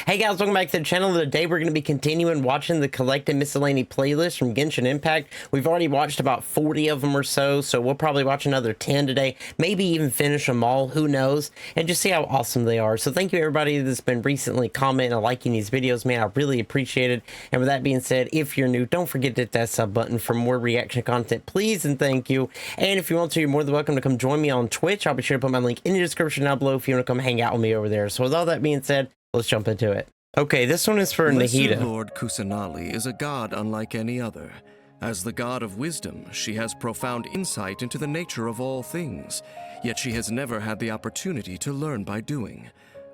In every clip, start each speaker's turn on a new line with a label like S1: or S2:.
S1: Hey guys, welcome back to the channel. Today we're going to be continuing watching the collected Miscellany playlist from Genshin Impact. We've already watched about 40 of them or so we'll probably watch another 10 today, maybe even finish them all, who knows, and just see how awesome they are. So thank you everybody that's been recently commenting and liking these videos, man. I really appreciate it. And with that being said, if you're new, don't forget to hit that sub button for more reaction content, please and thank you. And if you want to, you're more than welcome to come join me on Twitch. I'll be sure to put my link in the description down below if you want to come hang out with me over there. So with all that being said, let's jump into it. Okay, this one is for Nita.
S2: Lord Kusanali is a god unlike any other. As the god of wisdom, she has profound insight into the nature of all things, yet she has never had the opportunity to learn by doing.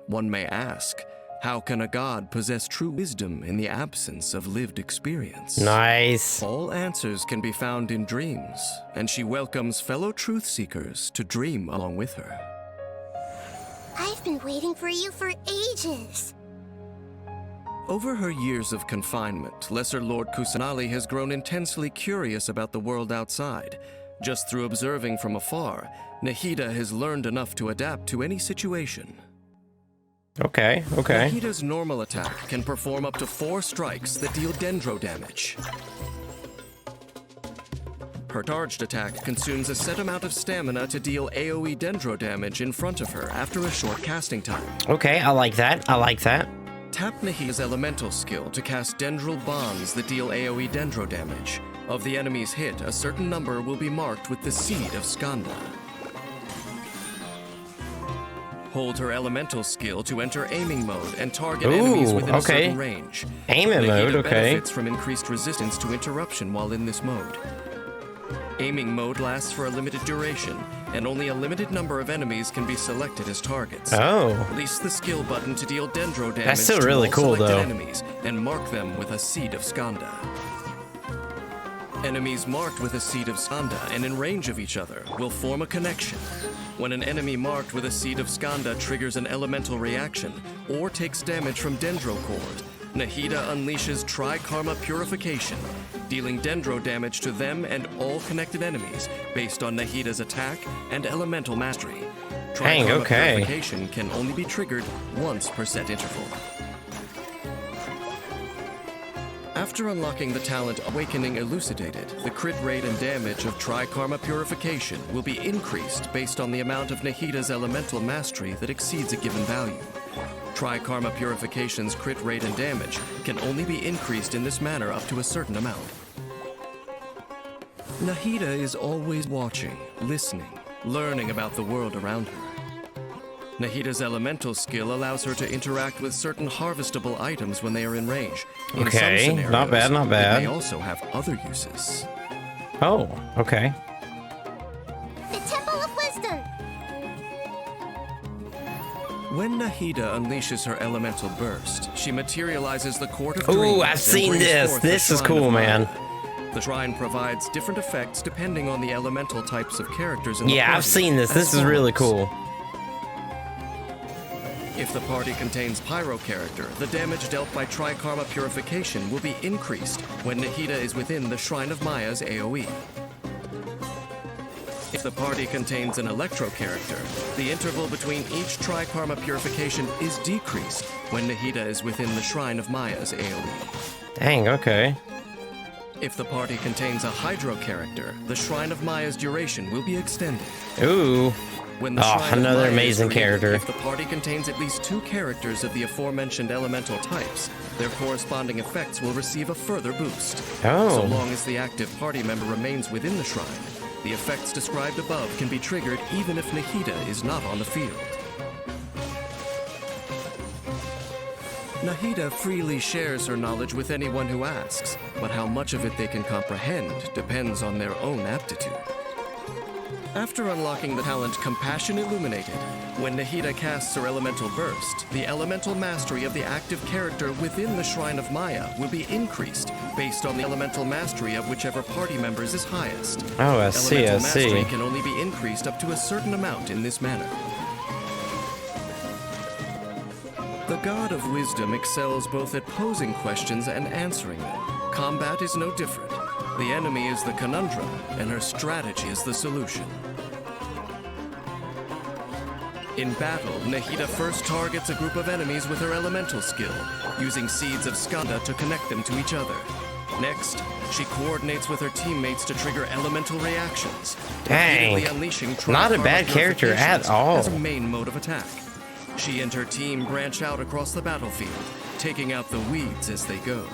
S2: One may ask, how can a god possess true wisdom in the absence of lived experience?
S1: Nice.
S2: All answers can be found in dreams, and she welcomes fellow truth seekers to dream along with her.
S3: I've been waiting for you for ages.
S2: Over her years of confinement, Lesser Lord Kusanali has grown intensely curious about the world outside. Just through observing from afar, Nita has learned enough to adapt to any situation.
S1: Okay.
S2: Nita's normal attack can perform up to 4 strikes that deal dendro damage. Her charged attack consumes a set amount of stamina to deal AoE dendro damage in front of her after a short casting time.
S1: Okay, I like that.
S2: Tap Nita's elemental skill to cast dendral bonds that deal AoE dendro damage. Of the enemy's hit, a certain number will be marked with the seed of Skanda. Hold her elemental skill to enter aiming mode and target enemies within a certain range.
S1: Aiming mode, okay.
S2: Benefits from increased resistance to interruption while in this mode. Aiming mode lasts for a limited duration, and only a limited number of enemies can be selected as targets.
S1: Oh.
S2: Release the skill button to deal dendro damage
S1: That's still
S2: to
S1: really
S2: all
S1: cool,
S2: selected
S1: though.
S2: enemies, and mark them with a seed of Skanda. Enemies marked with a seed of Skanda and in range of each other will form a connection. When an enemy marked with a seed of Skanda triggers an elemental reaction or takes damage from dendro cord, Nita unleashes Tri-Karma Purification, dealing dendro damage to them and all connected enemies based on Nita's attack and elemental mastery. Tri-Karma Purification can only be triggered once per set interval. After unlocking the talent Awakening Elucidated, the crit rate and damage of Tri-Karma Purification will be increased based on the amount of Nita's elemental mastery that exceeds a given value. Tri-Karma Purification's crit rate and damage can only be increased in this manner up to a certain amount. Nita is always watching, listening, learning about the world around her. Nita's elemental skill allows her to interact with certain harvestable items when they are in range. In some scenarios,
S1: not bad.
S2: They may also have other uses.
S1: Oh, okay.
S3: The Temple of Wisdom.
S2: When Nita unleashes her elemental burst, she materializes the Court of Dreams.
S1: Ooh, I've seen this. This is cool, man.
S2: The shrine provides different effects depending on the elemental types of characters in the party.
S1: Yeah, I've seen this. This is really cool.
S2: If the party contains Pyro character, the damage dealt by Tri-Karma Purification will be increased when Nita is within the Shrine of Maya's AoE. If the party contains an Electro character, the interval between each Tri-Karma Purification is decreased when Nita is within the Shrine of Maya's AoE.
S1: Dang, okay.
S2: If the party contains a Hydro character, the Shrine of Maya's duration will be extended.
S1: Ooh.
S2: When the Shrine
S1: another
S2: of Maya
S1: amazing
S2: is created,
S1: character.
S2: If the party contains at least 2 characters of the aforementioned elemental types, their corresponding effects will receive a further boost. So long as the active party member remains within the shrine, the effects described above can be triggered even if Nita is not on the field. Nita freely shares her knowledge with anyone who asks, but how much of it they can comprehend depends on their own aptitude. After unlocking the talent Compassion Illuminated, when Nita casts her elemental burst, the elemental mastery of the active character within the Shrine of Maya will be increased based on the elemental mastery of whichever party members is highest.
S1: Oh, I see.
S2: Elemental mastery can only be increased up to a certain amount in this manner. The God of Wisdom excels both at posing questions and answering them. Combat is no different. The enemy is the conundrum, and her strategy is the solution. In battle, Nahida first targets a group of enemies with her elemental skill, using seeds of Skanda to connect them to each other. Next, she coordinates with her teammates to trigger elemental reactions, repeatedly unleashing
S1: not a bad character at all.
S2: as a main mode of attack. She and her team branch out across the battlefield, taking out the weeds as they go.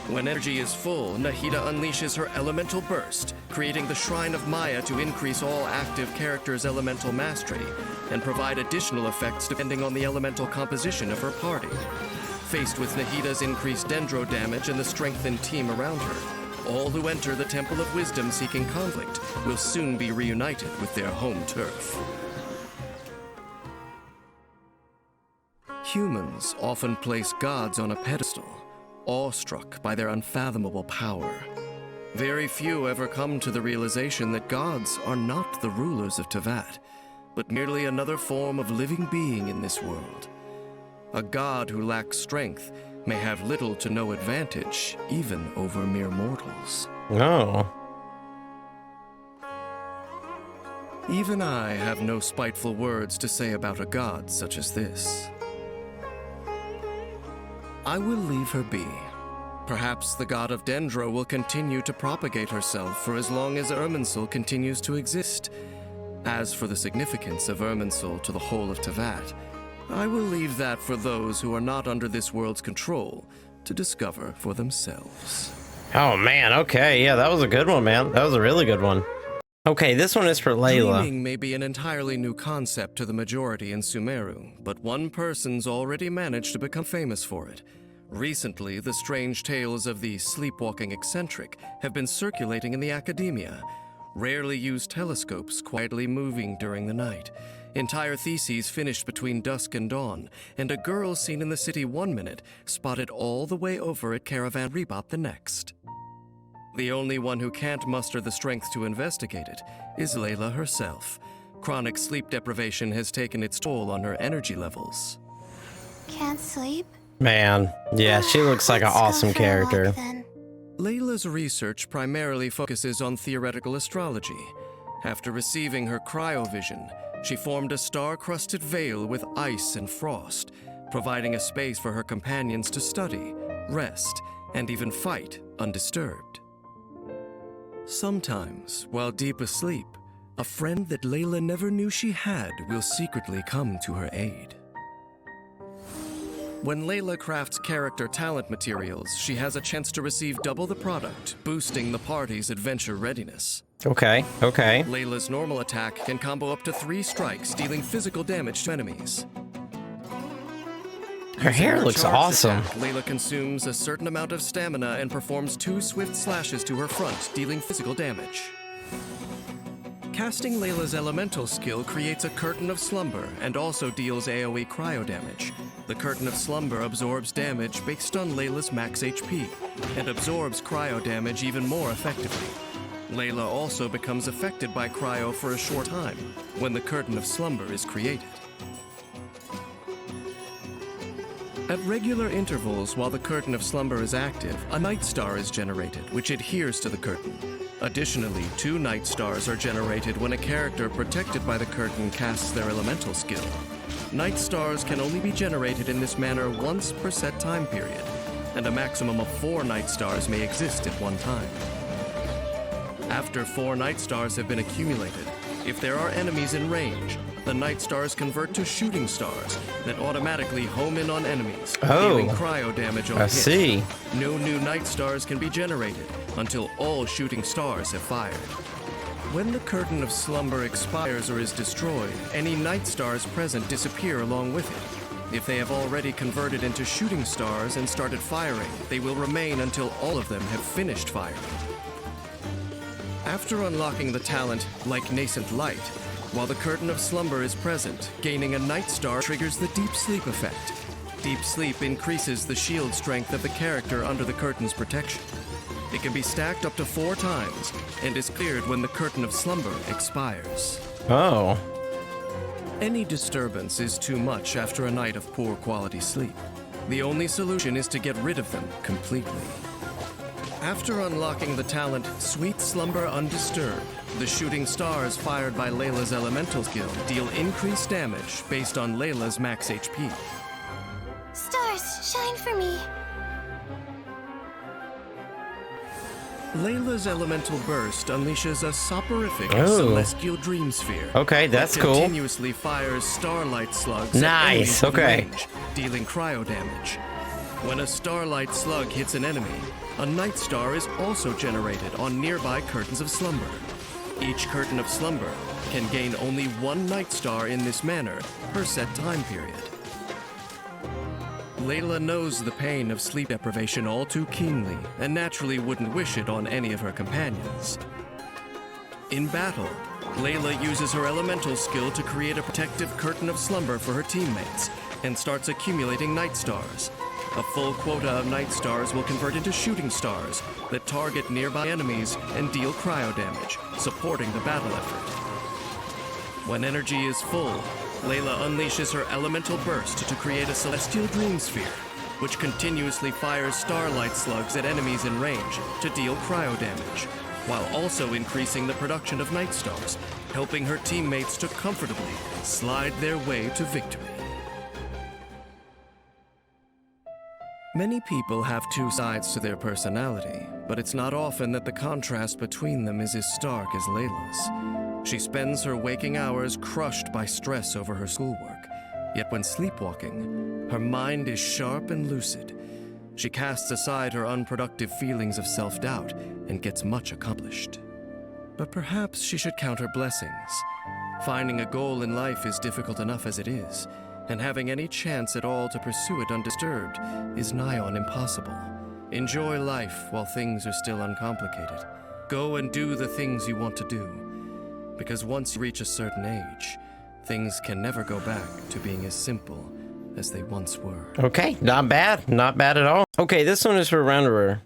S2: When energy is full, Nahida unleashes her elemental burst, creating the Shrine of Maya to increase all active characters' elemental mastery and provide additional effects depending on the elemental composition of her party. Faced with Nahida's increased dendro damage and the strengthened team around her, all who enter the Temple of Wisdom seeking conflict will soon be reunited with their home turf. Humans often place gods on a pedestal, awestruck by their unfathomable power. Very few ever come to the realization that gods are not the rulers of Teyvat, but merely another form of living being in this world. A god who lacks strength may have little to no advantage, even over mere mortals.
S1: No.
S2: Even I have no spiteful words to say about a god such as this. I will leave her be. Perhaps the god of Dendro will continue to propagate herself for as long as Irminsul continues to exist. As for the significance of Irminsul to the whole of Teyvat, I will leave that for those who are not under this world's control to discover for themselves.
S1: Oh man, okay, yeah, that was a good one, man. That was a really good one. Okay, this one is for Lila.
S2: Dreaming may be an entirely new concept to the majority in Sumeru, but one person's already managed to become famous for it. Recently, the strange tales of the sleepwalking eccentric have been circulating in the academia. Rarely used telescopes quietly moving during the night. Entire theses finished between dusk and dawn, and a girl seen in the city one minute spotted all the way over at Caravan Rebop the next. The only one who can't muster the strength to investigate it is Lila herself. Chronic sleep deprivation has taken its toll on her energy levels.
S3: Can't sleep?
S1: Man, yeah, she looks like an awesome character.
S2: Layla's research primarily focuses on theoretical astrology. After receiving her cryovision, she formed a star-crusted veil with ice and frost, providing a space for her companions to study, rest, and even fight undisturbed. Sometimes, while deep asleep, a friend that Layla never knew she had will secretly come to her aid. When Layla crafts character talent materials, she has a chance to receive double the product, boosting the party's adventure readiness.
S1: Okay, okay.
S2: Layla's normal attack can combo up to 3 strikes, dealing physical damage to enemies.
S1: Her hair looks awesome.
S2: Attack, Layla consumes a certain amount of stamina and performs 2 swift slashes to her front, dealing physical damage. Casting Layla's elemental skill creates a Curtain of Slumber and also deals AoE cryo damage. The Curtain of Slumber absorbs damage based on Layla's max HP and absorbs cryo damage even more effectively. Layla also becomes affected by cryo for a short time when the Curtain of Slumber is created. At regular intervals while the Curtain of Slumber is active, a Night Star is generated, which adheres to the curtain. Additionally, 2 Night Stars are generated when a character protected by the curtain casts their elemental skill. Night Stars can only be generated in this manner once per set time period, and a maximum of 4 Night Stars may exist at one time. After 4 Night Stars have been accumulated, if there are enemies in range, the Night Stars convert to shooting stars that automatically home in on enemies, dealing cryo damage on hit.
S1: See.
S2: No new Night Stars can be generated until all shooting stars have fired. When the Curtain of Slumber expires or is destroyed, any Night Stars present disappear along with it. If they have already converted into shooting stars and started firing, they will remain until all of them have finished firing. After unlocking the talent, like Nascent Light, while the Curtain of Slumber is present, gaining a Night Star triggers the Deep Sleep effect. Deep Sleep increases the shield strength of the character under the curtain's protection. It can be stacked up to 4 times, and is cleared when the Curtain of Slumber expires.
S1: Oh.
S2: Any disturbance is too much after a night of poor quality sleep. The only solution is to get rid of them completely. After unlocking the talent Sweet Slumber Undisturbed, the shooting stars fired by Lila's elemental skill deal increased damage based on Lila's max HP.
S3: Stars, shine for me.
S2: Layla's elemental burst unleashes a soporific
S1: Oh.
S2: celestial dream sphere.
S1: Okay, that's
S2: that
S1: cool.
S2: Continuously fires starlight slugs. at
S1: Nice,
S2: enemies within
S1: okay.
S2: range, dealing cryo damage. When a starlight slug hits an enemy, a night star is also generated on nearby curtains of slumber. Each curtain of slumber can gain only one night star in this manner per set time period. Layla knows the pain of sleep deprivation all too keenly and naturally wouldn't wish it on any of her companions. In battle, Layla uses her elemental skill to create a protective curtain of slumber for her teammates and starts accumulating night stars. A full quota of night stars will convert into shooting stars that target nearby enemies and deal cryo damage, supporting the battle effort. When energy is full, Layla unleashes her elemental burst to create a celestial dream sphere, which continuously fires starlight slugs at enemies in range to deal cryo damage, while also increasing the production of night stars, helping her teammates to comfortably slide their way to victory. Many people have two sides to their personality, but it's not often that the contrast between them is as stark as Layla's. She spends her waking hours crushed by stress over her schoolwork, yet when sleepwalking, her mind is sharp and lucid. She casts aside her unproductive feelings of self-doubt and gets much accomplished. But perhaps she should count her blessings. Finding a goal in life is difficult enough as it is, and having any chance at all to pursue it undisturbed is nigh on impossible. Enjoy life while things are still uncomplicated. Go and do the things you want to do, because once you reach a certain age, things can never go back to being as simple as they once were.
S1: Okay, not bad. Not bad at all. Okay, this one is for Rounderer.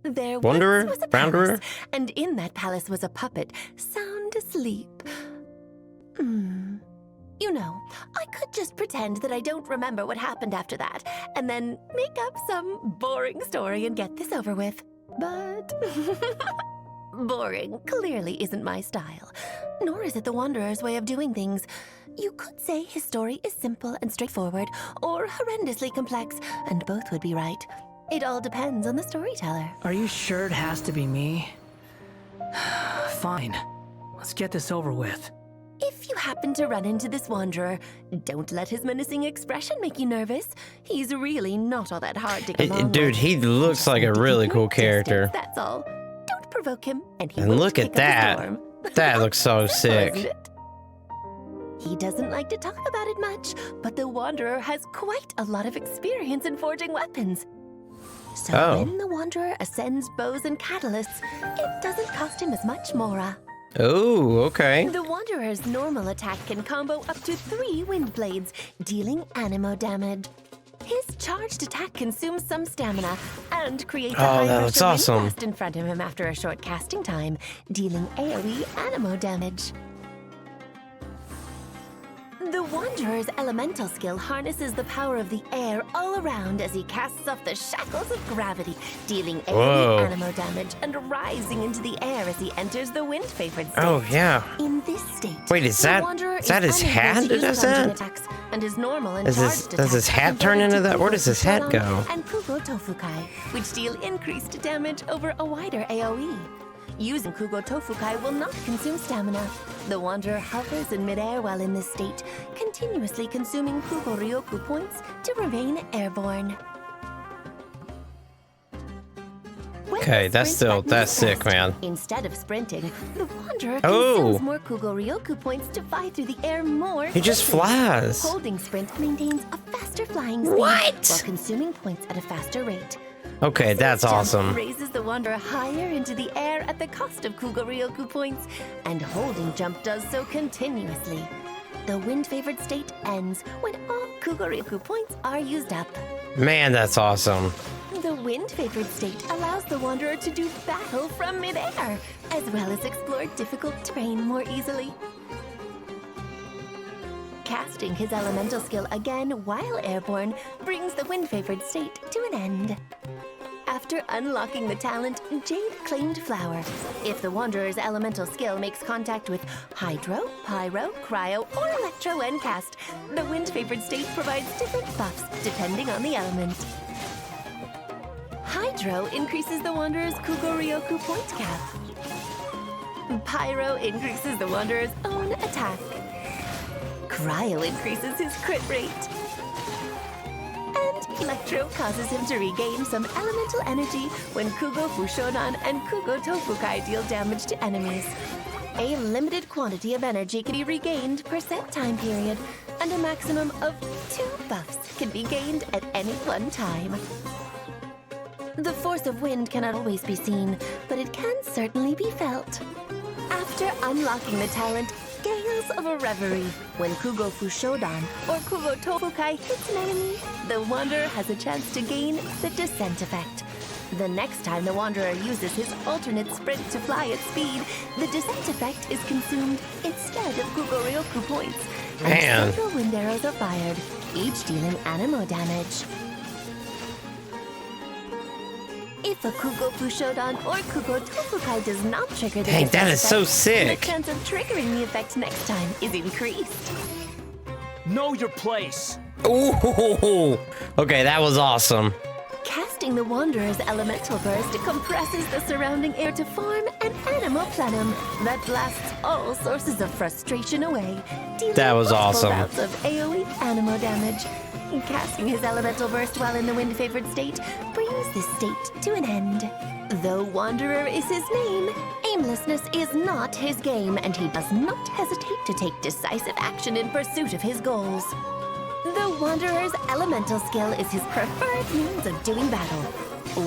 S4: There
S1: Wanderer?
S4: once was a
S1: Rounderer?
S4: palace, and in that palace was a puppet, sound asleep. You know, I could just pretend that I don't remember what happened after that, and then make up some boring story and get this over with. But boring clearly isn't my style, nor is it the Wanderer's way of doing things. You could say his story is simple and straightforward, or horrendously complex, and both would be right. It all depends on the storyteller.
S5: Are you sure it has to be me? Fine. Let's get this over with.
S4: If you happen to run into this wanderer, don't let his menacing expression make you nervous. He's really not all that hard to get along
S1: Dude,
S4: with.
S1: he looks like a really cool character.
S4: That's all. Don't provoke him, and he
S1: And
S4: won't
S1: look at
S4: kick up a
S1: that.
S4: storm.
S1: That looks so
S4: Simple, isn't
S1: sick.
S4: it? He doesn't like to talk about it much, but the wanderer has quite a lot of experience in forging weapons. So
S1: Oh.
S4: when the wanderer ascends bows and catalysts, it doesn't cost him as much mora.
S1: Oh, okay.
S4: The Wanderer's normal attack can combo up to 3 wind blades, dealing animo damage. His charged attack consumes some stamina and creates a
S1: Oh, that looks
S4: high-pressure wind
S1: awesome.
S4: blast in front of him after a short casting time, dealing AoE animo damage. The Wanderer's elemental skill harnesses the power of the air all around as he casts off the shackles of gravity, dealing
S1: Whoa.
S4: AoE animo damage and rising into the air as he enters the wind-favored state.
S1: Oh, yeah.
S4: In this state,
S1: Wait, is
S4: the
S1: that-
S4: Wanderer
S1: is that his
S4: unable
S1: hat
S4: to
S1: that
S4: use
S1: does
S4: plunging
S1: that?
S4: attacks, and his normal and
S1: Does
S4: charged
S1: his
S4: attacks
S1: hat
S4: are
S1: turn into
S4: converted
S1: that?
S4: to
S1: Where does his hat
S4: Kugo
S1: go?
S4: And Kugo Tofukai, which deal increased damage over a wider AoE. Using Kugo Tofukai will not consume stamina. The Wanderer hovers in midair while in this state, continuously consuming Kugo Ryoku points to remain airborne. When
S1: Okay,
S4: the
S1: that's
S4: sprint button
S1: that's
S4: is
S1: sick,
S4: pressed,
S1: man.
S4: Instead of sprinting, the Wanderer
S1: Oh.
S4: consumes more Kugo Ryoku points to fly through the air more.
S1: He just
S4: quickly.
S1: flies.
S4: Holding sprint maintains a faster flying speed
S1: What?
S4: while consuming points at a faster rate.
S1: Okay, that's
S4: Jump
S1: awesome.
S4: Raises the Wanderer higher into the air at the cost of Kugo Ryoku points, and holding jump does so continuously. The wind-favored state ends when all Kugo Ryoku points are used up.
S1: Man, that's awesome.
S4: The wind-favored state allows the Wanderer to do battle from midair, as well as explore difficult terrain more easily. Casting his elemental skill again while airborne brings the wind-favored state to an end. after unlocking the talent Jade Claimed Flower. If the Wanderer's elemental skill makes contact with Hydro, Pyro, Cryo, or Electro when cast, the wind-favored state provides different buffs depending on the element. Hydro increases the Wanderer's Kugoryoku point cap. Pyro increases the Wanderer's own attack. Cryo increases his crit rate. And Electro causes him to regain some elemental energy when Kugo Fushodan and Kugo Tofukai deal damage to enemies. A limited quantity of energy can be regained per set time period, and a maximum of 2 buffs can be gained at any one time. The force of wind cannot always be seen, but it can certainly be felt. After unlocking the talent Gales of a Reverie, when Kugo Fushodan or Kugo Tofukai hits an enemy, the Wanderer has a chance to gain the Descent effect. The next time the Wanderer uses his alternate sprint to fly at speed, the Descent effect is consumed instead of Kugoryoku points, and several wind arrows are fired, each dealing animo damage. If a Kugo Fushodan or Kugo Tofukai does not trigger the
S1: Dang, that is so
S4: effect,
S1: sick.
S4: the chance of triggering the effect next time is increased.
S6: Know your place.
S1: Ooh, okay, that was awesome.
S4: Casting the Wanderer's elemental burst compresses the surrounding air to form an animo plenum that blasts all sources of frustration away, dealing
S1: That was
S4: multiple
S1: awesome.
S4: bouts of AoE animo damage. Casting his elemental burst while in the wind-favored state brings this state to an end. Though Wanderer is his name, aimlessness is not his game, and he does not hesitate to take decisive action in pursuit of his goals. The Wanderer's elemental skill is his preferred means of doing battle.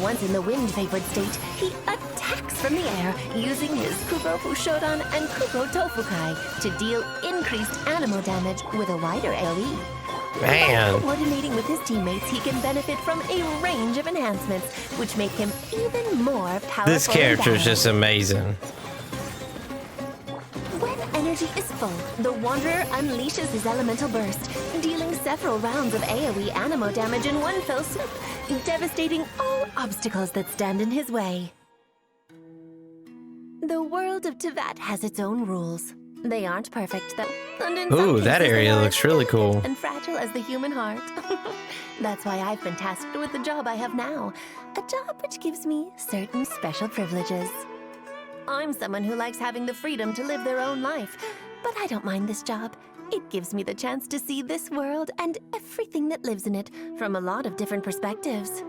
S4: Once in the wind-favored state, he attacks from the air using his Kugo Fushodan and Kugo Tofukai to deal increased animo damage with a wider AoE.
S1: Man.
S4: By coordinating with his teammates, he can benefit from a range of enhancements, which make him even more powerful.
S1: This character is just amazing.
S4: When energy is full, the Wanderer unleashes his elemental burst, dealing several rounds of AoE animo damage in one fell swoop, devastating all obstacles that stand in his way. The world of Teyvat has its own rules. They aren't perfect, though. And in some
S1: Ooh, that
S4: cases, they
S1: area
S4: are
S1: looks really
S4: as
S1: cool.
S4: delicate and fragile as the human heart. That's why I've been tasked with the job I have now. A job which gives me certain special privileges. I'm someone who likes having the freedom to live their own life, but I don't mind this job. It gives me the chance to see this world and everything that lives in it from a lot of different perspectives.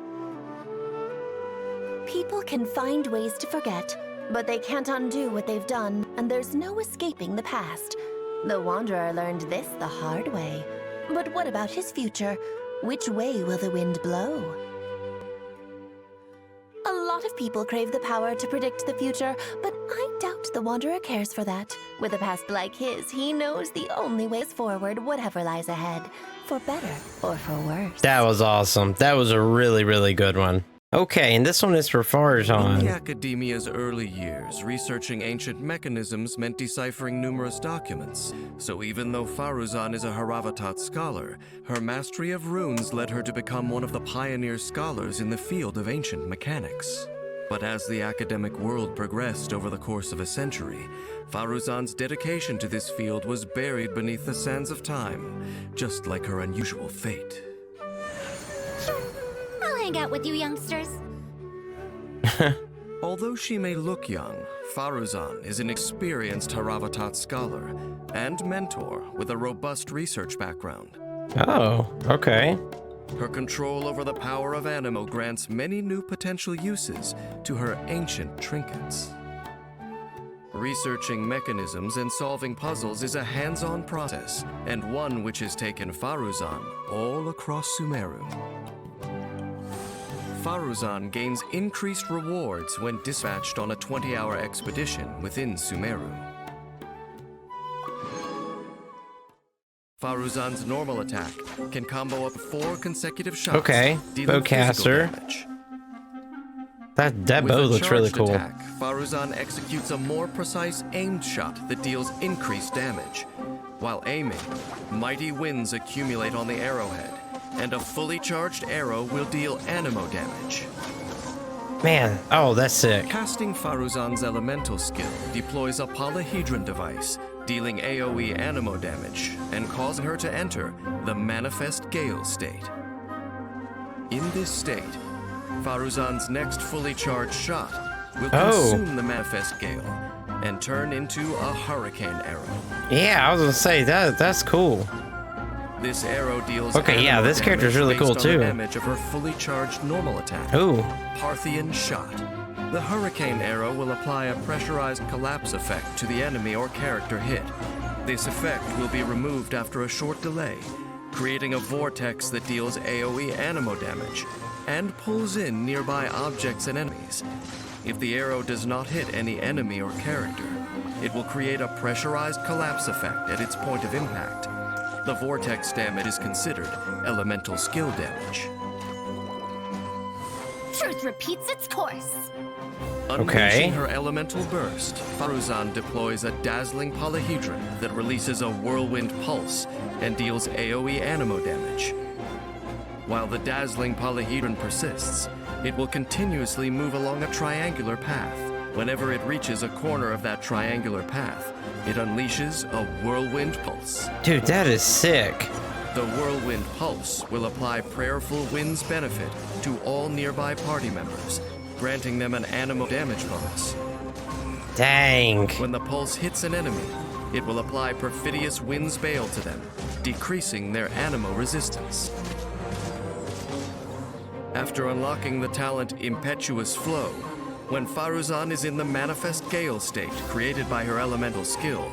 S4: People can find ways to forget, but they can't undo what they've done, and there's no escaping the past. The Wanderer learned this the hard way. But what about his future? Which way will the wind blow? A lot of people crave the power to predict the future, but I doubt the Wanderer cares for that. With a past like his, he knows the only way is forward, whatever lies ahead, for better or for worse.
S1: That was awesome. That was a really, really good one. Okay, and this one is for
S2: In
S1: Faran.
S2: the Academia's early years, researching ancient mechanisms meant deciphering numerous documents. So even though Faruzan is a Haravatat scholar, her mastery of runes led her to become one of the pioneer scholars in the field of ancient mechanics. But as the academic world progressed over the course of a century, Faruzan's dedication to this field was buried beneath the sands of time, just like her unusual fate.
S3: I'll hang out with you youngsters.
S2: Although she may look young, Faruzan is an experienced Haravatat scholar and mentor with a robust research background.
S1: Oh, okay.
S2: Her control over the power of Animo grants many new potential uses to her ancient trinkets. Researching mechanisms and solving puzzles is a hands-on process, and one which has taken Faruzan all across Sumeru. Faruzan gains increased rewards when dispatched on a 20-hour expedition within Sumeru. Faruzan's normal attack can combo up 4 consecutive shots,
S1: Okay,
S2: dealing physical
S1: bowcaster.
S2: damage.
S1: That
S2: With
S1: bow
S2: a
S1: looks really
S2: charged
S1: cool.
S2: attack, Faruzan executes a more precise aimed shot that deals increased damage. While aiming, mighty winds accumulate on the arrowhead, and a fully charged arrow will deal animo damage.
S1: Man, oh, that's sick.
S2: Casting Faruzan's elemental skill deploys a polyhedron device, dealing AoE animo damage and causing her to enter the Manifest Gale state. In this state, Faruzan's next fully charged shot will consume the Manifest Gale and turn into a hurricane arrow.
S1: Yeah, I was gonna say that's cool.
S2: This arrow deals
S1: Okay, yeah, this character's really cool
S2: based on
S1: too.
S2: the damage of her fully charged normal attack.
S1: Ooh.
S2: Parthian Shot. The hurricane arrow will apply a pressurized collapse effect to the enemy or character hit. This effect will be removed after a short delay, creating a vortex that deals AoE animo damage and pulls in nearby objects and enemies. If the arrow does not hit any enemy or character, it will create a pressurized collapse effect at its point of impact. The vortex damage is considered elemental skill damage.
S3: Truth repeats its course.
S2: Unleashing her elemental burst, Faruzan deploys a dazzling polyhedron that releases a whirlwind pulse and deals AoE animo damage. While the dazzling polyhedron persists, it will continuously move along a triangular path. Whenever it reaches a corner of that triangular path, it unleashes a whirlwind pulse.
S1: Dude, that is sick.
S2: The whirlwind pulse will apply Prayerful Wind's benefit to all nearby party members, granting them an animo damage bonus.
S1: Dang.
S2: When the pulse hits an enemy, it will apply Perfidious Wind's Bale to them, decreasing their animo resistance. After unlocking the talent Impetuous Flow, when Faruzan is in the Manifest Gale state created by her elemental skill,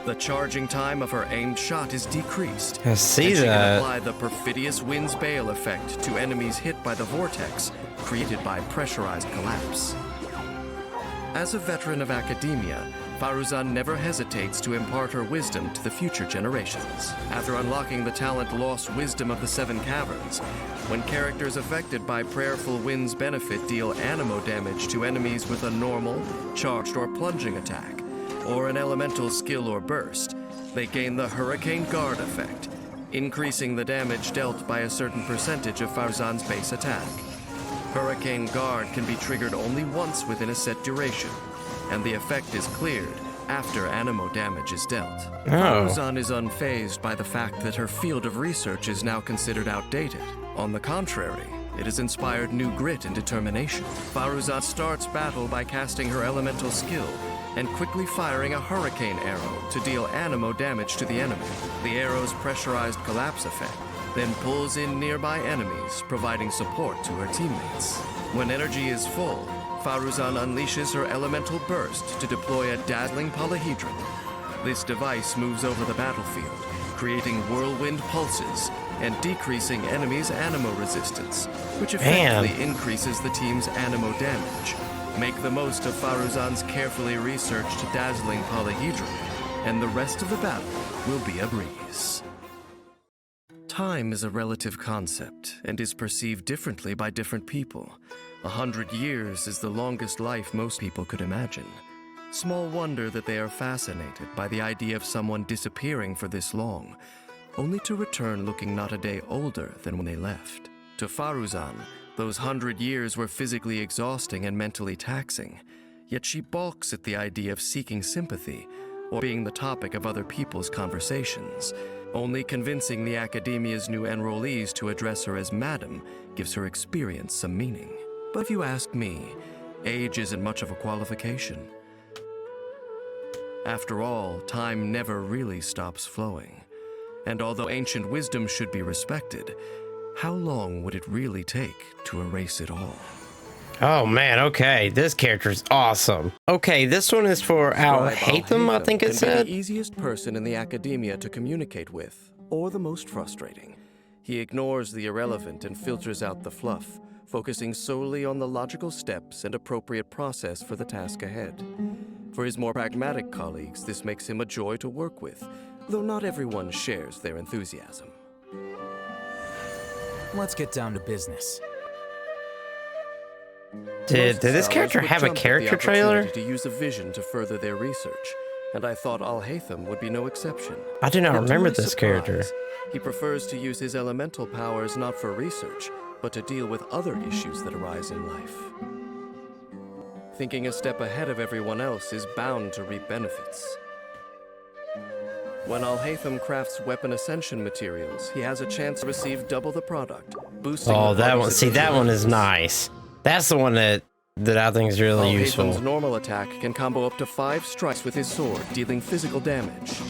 S2: the charging time of her aimed shot is decreased.
S1: I see
S2: and she
S1: that.
S2: can apply the Perfidious Wind's Bale effect to enemies hit by the vortex created by pressurized collapse. As a veteran of academia, Faruzan never hesitates to impart her wisdom to the future generations. After unlocking the talent Lost Wisdom of the Seven Caverns, when characters affected by Prayerful Wind's benefit deal animo damage to enemies with a normal, charged, or plunging attack, or an elemental skill or burst, they gain the Hurricane Guard effect, increasing the damage dealt by a certain percentage of Faruzan's base attack. Hurricane Guard can be triggered only once within a set duration, and the effect is cleared after animo damage is dealt. Faruzan is unfazed by the fact that her field of research is now considered outdated. On the contrary, it has inspired new grit and determination. Faruzan starts battle by casting her elemental skill and quickly firing a hurricane arrow to deal animo damage to the enemy. The arrow's pressurized collapse effect then pulls in nearby enemies, providing support to her teammates. When energy is full, Faruzan unleashes her elemental burst to deploy a dazzling polyhedron. This device moves over the battlefield, creating whirlwind pulses and decreasing enemies' animo resistance, which effectively increases the team's animo damage. Make the most of Faruzan's carefully researched dazzling polyhedron, and the rest of the battle will be a breeze. Time is a relative concept and is perceived differently by different people. 100 years is the longest life most people could imagine. Small wonder that they are fascinated by the idea of someone disappearing for this long, only to return looking not a day older than when they left. To Faruzan, those 100 years were physically exhausting and mentally taxing, yet she balks at the idea of seeking sympathy or being the topic of other people's conversations. Only convincing the academia's new enrollees to address her as Madam gives her experience some meaning. But if you ask me, age isn't much of a qualification. After all, time never really stops flowing. And although ancient wisdom should be respected, how long would it really take to erase it all?
S1: Oh man, okay, this character's awesome. Okay, this one is for Alham, I think it said.
S2: The easiest person in the academia to communicate with, or the most frustrating. He ignores the irrelevant and filters out the fluff, focusing solely on the logical steps and appropriate process for the task ahead. For his more pragmatic colleagues, this makes him a joy to work with, though not everyone shares their enthusiasm.
S6: Let's get down to business.
S1: Did this character have a character trailer?
S2: To use a vision to further their research, and I thought Alham would be no exception.
S1: I do not
S2: Yet to
S1: remember
S2: my
S1: this character.
S2: surprise, he prefers to use his elemental powers not for research, but to deal with other issues that arise in life. thinking a step ahead of everyone else is bound to reap benefits. When Alham crafts weapon ascension materials, he has a chance to receive double the product, boosting
S1: Oh,
S2: the
S1: that one.
S2: party's
S1: See, that one is
S2: adventurous.
S1: nice. That's the one that I think is really useful.
S2: Alham's normal attack can combo up to 5 strikes with his sword, dealing physical damage.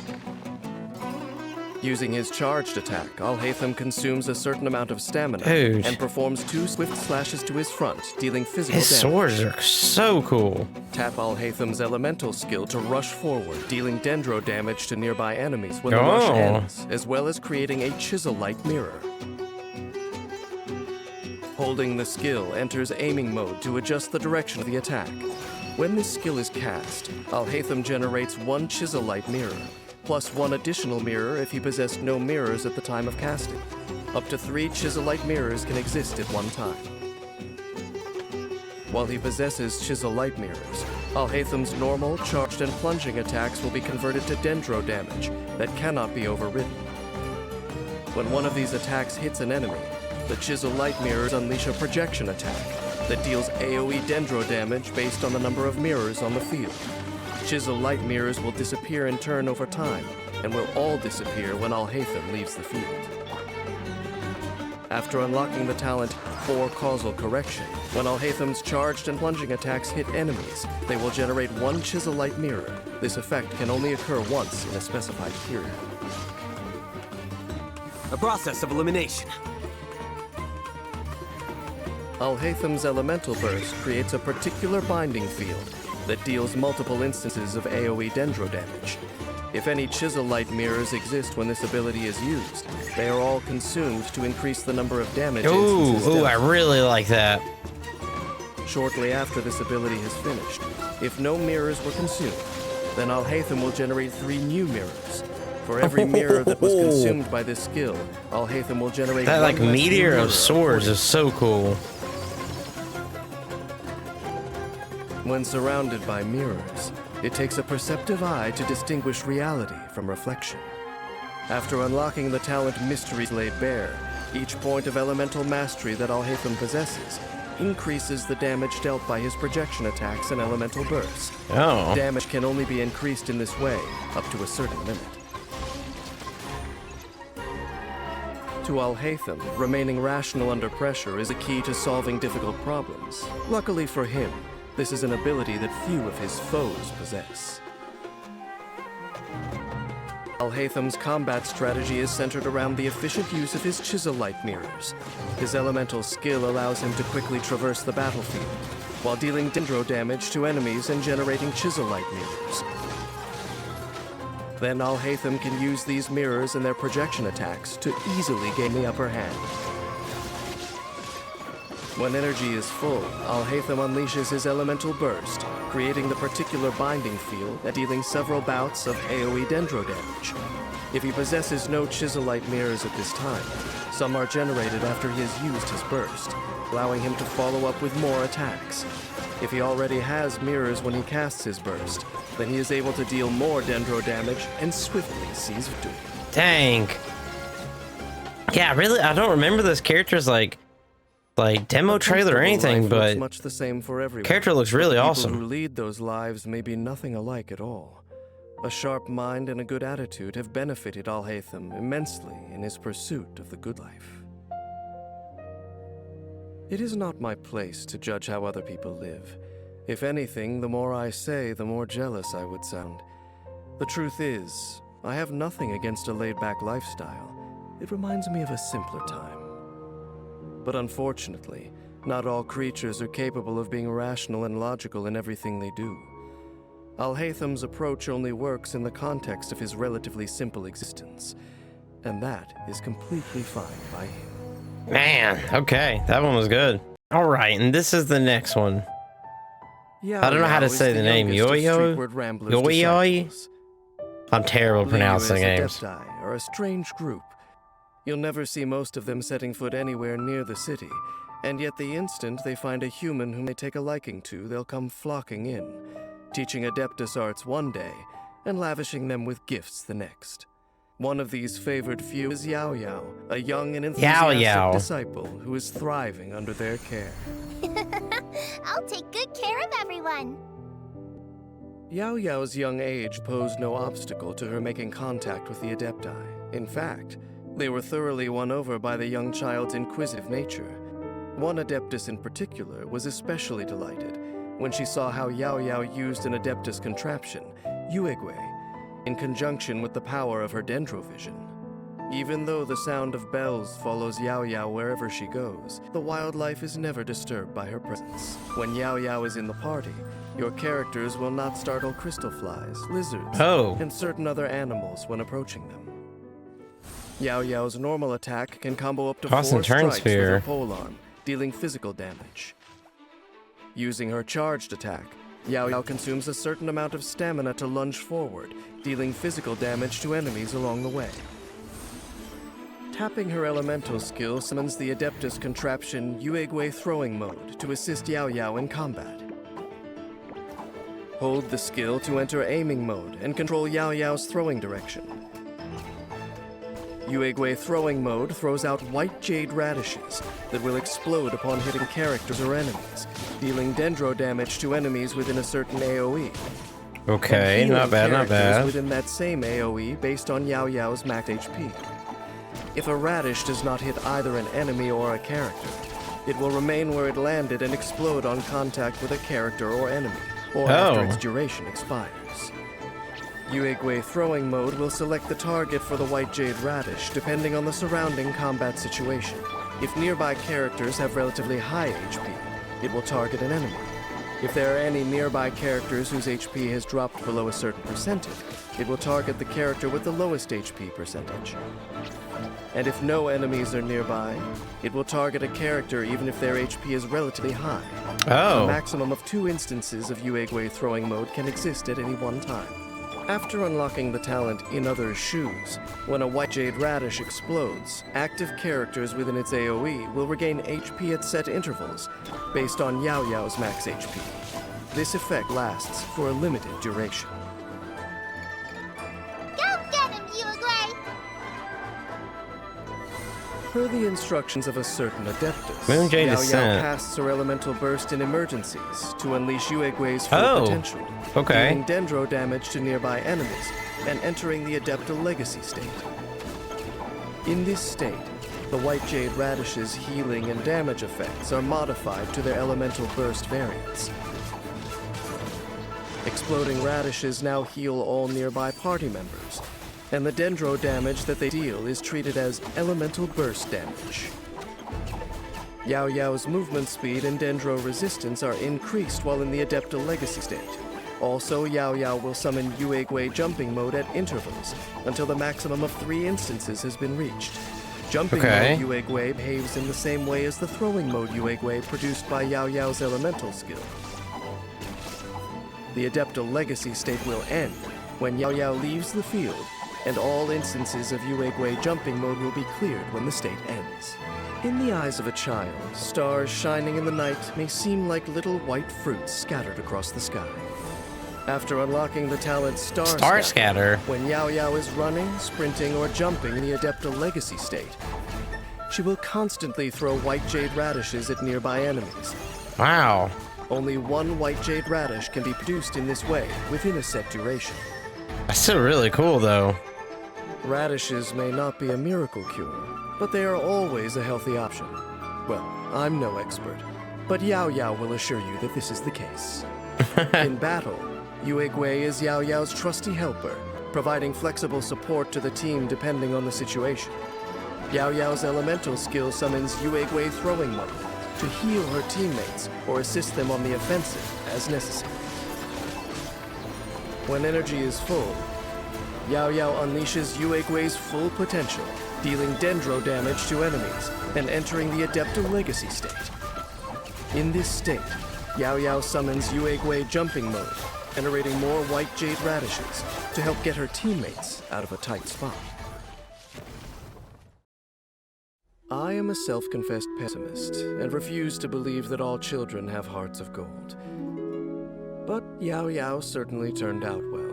S2: Using his charged attack, Alham consumes a certain amount of stamina
S1: Dude.
S2: and performs 2 swift slashes to his front, dealing physical
S1: His
S2: damage.
S1: swords are so cool.
S2: Tap Alham's elemental skill to rush forward, dealing dendro damage to nearby enemies when the
S1: Oh.
S2: rush ends, as well as creating a chisel-like mirror. Holding the skill enters aiming mode to adjust the direction of the attack. When this skill is cast, Alham generates 1 chisel-like mirror, plus 1 additional mirror if he possessed no mirrors at the time of casting. Up to 3 chisel-like mirrors can exist at one time. While he possesses chisel-like mirrors, Alham's normal, charged, and plunging attacks will be converted to dendro damage that cannot be overridden. When one of these attacks hits an enemy, the chisel-like mirrors unleash a projection attack that deals AoE dendro damage based on the number of mirrors on the field. Chisel-like mirrors will disappear in turn over time, and will all disappear when Alham leaves the field. After unlocking the talent For Causal Correction, when Alham's charged and plunging attacks hit enemies, they will generate 1 chisel-like mirror. This effect can only occur once in a specified period.
S7: A process of elimination.
S2: Alham's Elemental Burst creates a particular binding field that deals multiple instances of AoE dendro damage. If any chisel-light mirrors exist when this ability is used, they are all consumed to increase the number of damage instances
S1: Ooh, I
S2: dealt.
S1: really like that.
S2: Shortly after this ability has finished, if no mirrors were consumed, then Alham will generate 3 new mirrors. For every mirror that was consumed by this skill, Alham will generate
S1: That
S2: 1
S1: like
S2: less new
S1: meteor
S2: mirror
S1: of swords is so cool.
S2: When surrounded by mirrors, it takes a perceptive eye to distinguish reality from reflection. After unlocking the talent Mysteries Laid Bare, each point of elemental mastery that Alham possesses increases the damage dealt by his projection attacks and elemental bursts.
S1: Oh.
S2: Damage can only be increased in this way up to a certain limit. To Alham, remaining rational under pressure is a key to solving difficult problems. Luckily for him, this is an ability that few of his foes possess. Alham's combat strategy is centered around the efficient use of his chisel-like mirrors. His elemental skill allows him to quickly traverse the battlefield, while dealing dendro damage to enemies and generating chisel-like mirrors. Then Alham can use these mirrors and their projection attacks to easily gain the upper hand. When energy is full, Alham unleashes his elemental burst, creating the particular binding field and dealing several bouts of AoE dendro damage. If he possesses no chisel-light mirrors at this time, some are generated after he has used his burst, allowing him to follow up with more attacks. If he already has mirrors when he casts his burst, then he is able to deal more dendro damage and swiftly seize victory.
S1: Dang. Yeah, really, I don't remember this character's like demo trailer or anything,
S2: Life looks
S1: but
S2: much the same for everyone.
S1: character looks really
S2: People
S1: awesome.
S2: who lead those lives may be nothing alike at all. A sharp mind and a good attitude have benefited Alham immensely in his pursuit of the good life. It is not my place to judge how other people live. If anything, the more I say, the more jealous I would sound. The truth is, I have nothing against a laid-back lifestyle. It reminds me of a simpler time. But unfortunately, not all creatures are capable of being rational and logical in everything they do. Alham's approach only works in the context of his relatively simple existence, and that is completely fine by him.
S1: Man, okay, that one was good. All right, and this is the next one. I don't know how to say the name. Yo-Yo? Yo-Yo? I'm terrible pronouncing names.
S2: Adepti are a strange group. You'll never see most of them setting foot anywhere near the city, and yet the instant they find a human whom they take a liking to, they'll come flocking in, teaching Adeptus arts one day and lavishing them with gifts the next. One of these favored few is Yao Yao, a young and enthusiastic
S1: Yao.
S2: disciple who is thriving under their care.
S3: I'll take good care of everyone.
S2: Yao Yao's young age posed no obstacle to her making contact with the Adepti. In fact, they were thoroughly won over by the young child's inquisitive nature. One Adeptus in particular was especially delighted when she saw how Yao Yao used an Adeptus contraption, Yuegui, in conjunction with the power of her dendrovision. Even though the sound of bells follows Yao Yao wherever she goes, the wildlife is never disturbed by her presence. When Yao Yao is in the party, your characters will not startle crystal flies, lizards, and certain other animals when approaching them. Yao Yao's normal attack can combo up to 4 strikes with her polearm, dealing physical damage. Using her charged attack, Yao Yao consumes a certain amount of stamina to lunge forward, dealing physical damage to enemies along the way. Tapping her elemental skill summons the Adeptus contraption Yuegui throwing mode to assist Yao Yao in combat. Hold the skill to enter aiming mode and control Yao Yao's throwing direction. Yuegui throwing mode throws out white jade radishes that will explode upon hitting characters or enemies, dealing dendro damage to enemies within a certain AoE.
S1: Okay, not bad, not bad.
S2: Within that same AoE based on Yao Yao's max HP. If a radish does not hit either an enemy or a character, it will remain where it landed and explode on contact with a character or enemy, or after its duration expires. Yuegui throwing mode will select the target for the white jade radish depending on the surrounding combat situation. If nearby characters have relatively high HP, it will target an enemy. If there are any nearby characters whose HP has dropped below a certain percentage, it will target the character with the lowest HP percentage. And if no enemies are nearby, it will target a character even if their HP is relatively high. A maximum of 2 instances of Yuegui throwing mode can exist at any one time. After unlocking the talent In Others' Shoes, when a white jade radish explodes, active characters within its AoE will regain HP at set intervals, based on Yao Yao's max HP. This effect lasts for a limited duration.
S3: Go get him, Yuegui!
S2: Per the instructions of a certain Adeptus,
S1: Moonjade
S2: Yao
S1: Descent.
S2: Yao casts her elemental burst in emergencies to unleash Yuegui's full potential, dealing dendro damage to nearby enemies and entering the Adepta Legacy state. In this state, the white jade radish's healing and damage effects are modified to their elemental burst variants. Exploding radishes now heal all nearby party members, and the dendro damage that they deal is treated as elemental burst damage. Yao Yao's movement speed and dendro resistance are increased while in the Adepta Legacy state. Also, Yao Yao will summon Yuegui jumping mode at intervals until the maximum of 3 instances has been reached. Jumping mode Yuegui behaves in the same way as the throwing mode Yuegui produced by Yao Yao's elemental skill. The Adepta Legacy state will end when Yao Yao leaves the field, and all instances of Yuegui jumping mode will be cleared when the state ends. In the eyes of a child, stars shining in the night may seem like little white fruits scattered across the sky. After unlocking the talent Star Scatter, when Yao Yao is running, sprinting, or jumping in the Adepta Legacy state, she will constantly throw white jade radishes at nearby enemies.
S1: Wow.
S2: Only 1 white jade radish can be produced in this way within a set duration.
S1: That's still really cool, though.
S2: Radishes may not be a miracle cure, but they are always a healthy option. Well, I'm no expert, but Yao Yao will assure you that this is the case. In battle, Yuegui is Yao Yao's trusty helper, providing flexible support to the team depending on the situation. Yao Yao's elemental skill summons Yuegui throwing mode to heal her teammates or assist them on the offensive as necessary. When energy is full, Yao Yao unleashes Yuegui's full potential, dealing dendro damage to enemies and entering the Adepta Legacy state. In this state, Yao Yao summons Yuegui jumping mode, generating more white jade radishes to help get her teammates out of a tight spot. I am a self-confessed pessimist and refuse to believe that all children have hearts of gold. But Yao Yao certainly turned out well.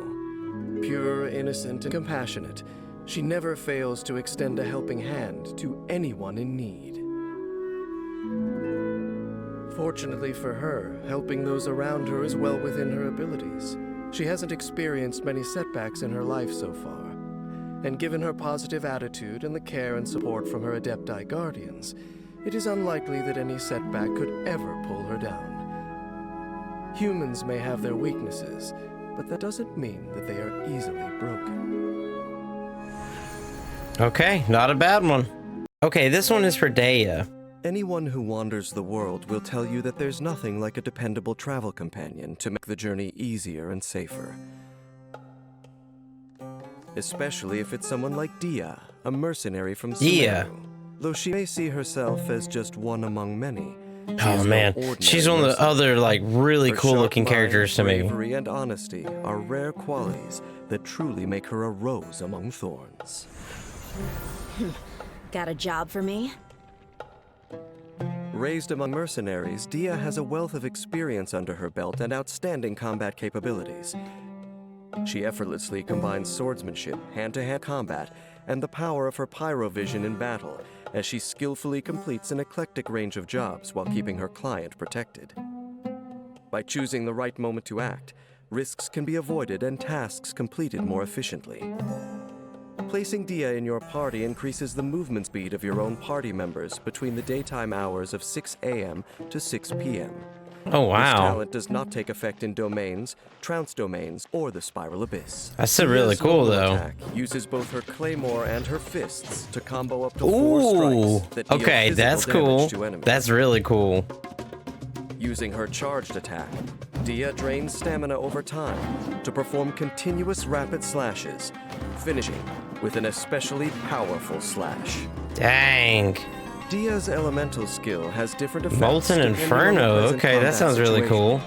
S2: Pure, innocent, and compassionate, she never fails to extend a helping hand to anyone in need. Fortunately for her, helping those around her is well within her abilities. She hasn't experienced many setbacks in her life so far. And given her positive attitude and the care and support from her Adepti Guardians, it is unlikely that any setback could ever pull her down. Humans may have their weaknesses, but that doesn't mean that they are easily broken.
S1: Okay, not a bad one. Okay, this one is for Daya.
S2: Anyone who wanders the world will tell you that there's nothing like a dependable travel companion to make the journey easier and safer. Especially if it's someone like Dia, a mercenary from Sumeru. Though she may see herself as just one among many.
S1: Oh man, she's one of the other like really cool looking characters to me.
S2: Bravery and honesty are rare qualities that truly make her a rose among thorns.
S8: Got a job for me?
S2: Raised among mercenaries, Dia has a wealth of experience under her belt and outstanding combat capabilities. She effortlessly combines swordsmanship, hand-to-hand combat, and the power of her pyrovision in battle, as she skillfully completes an eclectic range of jobs while keeping her client protected. By choosing the right moment to act, risks can be avoided and tasks completed more efficiently. Placing Dia in your party increases the movement speed of your own party members between the daytime hours of 6 a.m. to 6 p.m.
S1: Oh wow.
S2: This talent does not take effect in domains, trounce domains, or the spiral abyss.
S1: That's still really
S2: Dia's
S1: cool
S2: normal
S1: though.
S2: Attack uses both her claymore and her fists to combo up to 4
S1: Ooh,
S2: strikes that deal
S1: okay,
S2: physical
S1: that's
S2: damage
S1: cool.
S2: to enemies.
S1: That's really cool.
S2: Using her charged attack, Dia drains stamina over time to perform continuous rapid slashes, finishing with an especially powerful slash.
S1: Dang.
S2: Dia's elemental skill has different effects.
S1: Molten
S2: depending on the
S1: Inferno.
S2: present
S1: Okay, that
S2: combat
S1: sounds really
S2: situation.
S1: cool.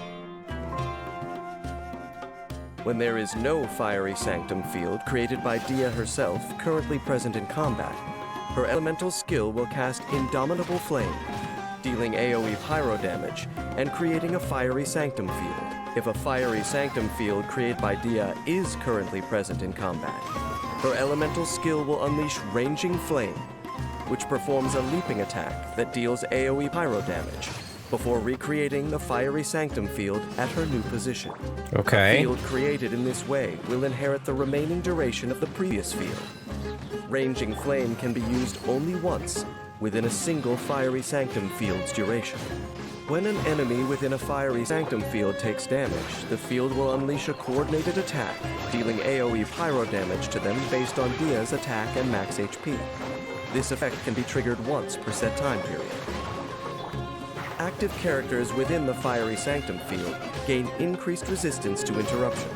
S2: When there is no fiery sanctum field created by Dia herself currently present in combat, her elemental skill will cast Indomitable Flame, dealing AoE pyro damage and creating a fiery sanctum field. If a fiery sanctum field created by Dia is currently present in combat, her elemental skill will unleash Ranging Flame, which performs a leaping attack that deals AoE pyro damage, before recreating the fiery sanctum field at her new position.
S1: Okay.
S2: A field created in this way will inherit the remaining duration of the previous field. Ranging Flame can be used only once within a single fiery sanctum field's duration. When an enemy within a fiery sanctum field takes damage, the field will unleash a coordinated attack, dealing AoE pyro damage to them based on Dia's attack and max HP. This effect can be triggered once per set time period. Active characters within the fiery sanctum field gain increased resistance to interruption.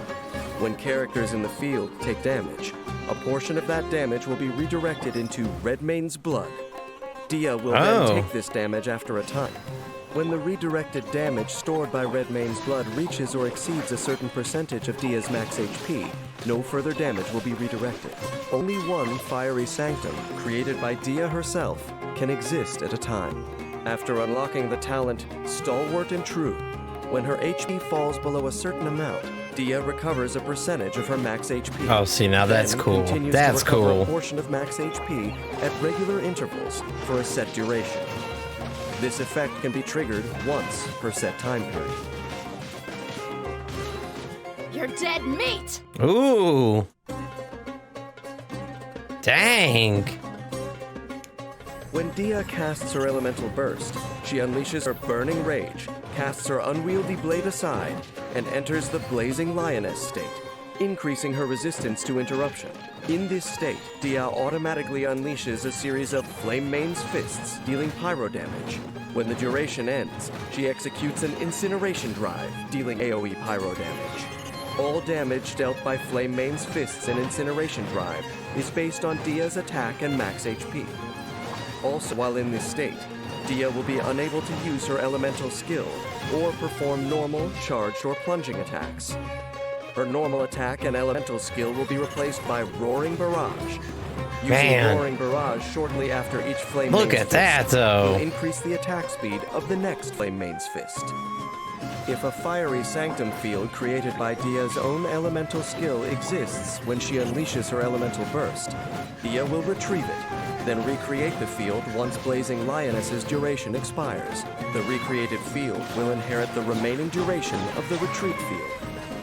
S2: When characters in the field take damage, a portion of that damage will be redirected into Redmane's blood. Dia will then take this damage after a time. When the redirected damage stored by Redmane's blood reaches or exceeds a certain percentage of Dia's max HP, no further damage will be redirected. Only one fiery sanctum, created by Dia herself, can exist at a time. After unlocking the talent Stalwart and True, when her HP falls below a certain amount, Dia recovers a percentage of her max HP.
S1: Oh, see, now that's
S2: Then
S1: cool.
S2: continues
S1: That's
S2: to recover
S1: cool.
S2: a portion of max HP at regular intervals for a set duration. This effect can be triggered once per set time period.
S8: You're dead meat!
S1: Ooh. Dang.
S2: When Dia casts her elemental burst, she unleashes her burning rage, casts her unwieldy blade aside, and enters the blazing lioness state, increasing her resistance to interruption. In this state, Dia automatically unleashes a series of Flame Mane's fists, dealing pyro damage. When the duration ends, she executes an incineration drive, dealing AoE pyro damage. All damage dealt by Flame Mane's fists and incineration drive is based on Dia's attack and max HP. Also, while in this state, Dia will be unable to use her elemental skill or perform normal, charged, or plunging attacks. Her normal attack and elemental skill will be replaced by Roaring Barrage. Using
S1: Man.
S2: Roaring Barrage shortly after each Flame
S1: Look
S2: Mane's
S1: at that,
S2: fist
S1: though.
S2: will increase the attack speed of the next Flame Mane's fist. If a fiery sanctum field created by Dia's own elemental skill exists when she unleashes her elemental burst, Dia will retrieve it, Then recreate the field once Blazing Lioness's duration expires. The recreated field will inherit the remaining duration of the retreat field.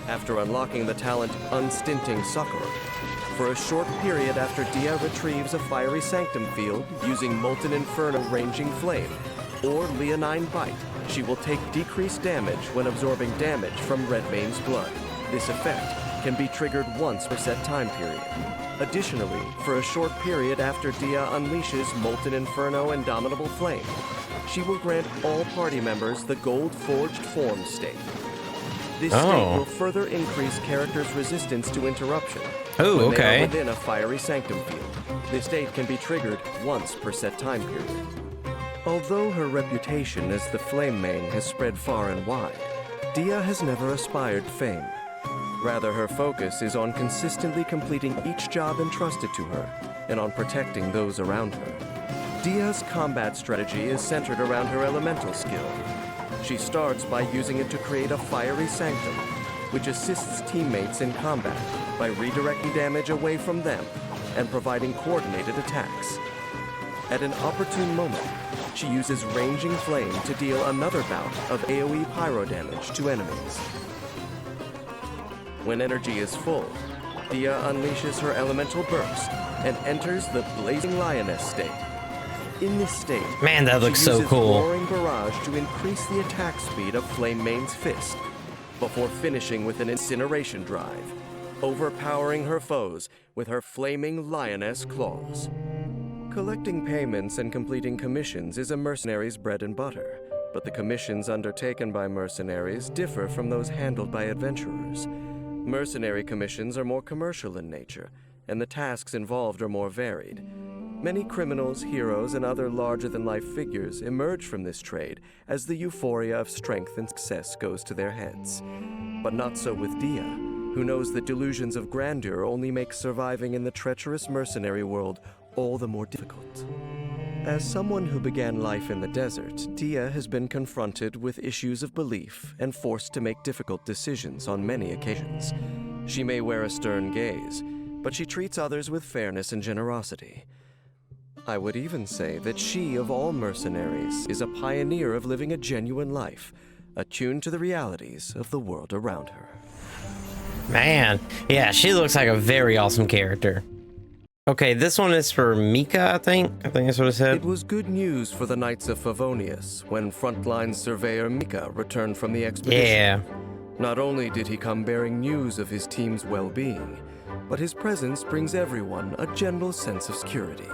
S2: After unlocking the talent Unstinting Succorer, for a short period after Dia retrieves a Fiery Sanctum field using Molten Inferno Ranging Flame or Leonine Bite, she will take decreased damage when absorbing damage from Redmane's blood. This effect can be triggered once per set time period. Additionally, for a short period after Dia unleashes Molten Inferno Indomitable Flame, she will grant all party members the Gold Forged Form state. This state will further increase characters' resistance to interruption when they are within a Fiery Sanctum field. This state can be triggered once per set time period. Although her reputation as the Flame Main has spread far and wide, Dia has never aspired fame. Rather, her focus is on consistently completing each job entrusted to her and on protecting those around her. Dia's combat strategy is centered around her elemental skill. She starts by using it to create a Fiery Sanctum, which assists teammates in combat by redirecting damage away from them and providing coordinated attacks. At an opportune moment, she uses Ranging Flame to deal another bout of AoE pyro damage to enemies. When energy is full, Dia unleashes her Elemental Burst and enters the Blazing Lioness state. In this state,
S1: man, that looks so cool.
S2: Roaring Barrage to increase the attack speed of Flame Main's fist, before finishing with an Incineration Drive, overpowering her foes with her Flaming Lioness Claws. Collecting payments and completing commissions is a mercenary's bread and butter, but the commissions undertaken by mercenaries differ from those handled by adventurers. Mercenary commissions are more commercial in nature, and the tasks involved are more varied. Many criminals, heroes, and other larger-than-life figures emerge from this trade as the euphoria of strength and success goes to their heads. But not so with Dia, who knows that delusions of grandeur only make surviving in the treacherous mercenary world all the more difficult. As someone who began life in the desert, Dia has been confronted with issues of belief and forced to make difficult decisions on many occasions. She may wear a stern gaze, but she treats others with fairness and generosity. I would even say that she, of all mercenaries, is a pioneer of living a genuine life, attuned to the realities of the world around her.
S1: Man, yeah, she looks like a very awesome character. Okay, this one is for Mika, I think. I think that's what it said.
S2: It was good news for the Knights of Favonius when frontline surveyor Mika returned from the expedition.
S1: Yeah.
S2: Not only did he come bearing news of his team's well-being, but his presence brings everyone a general sense of security.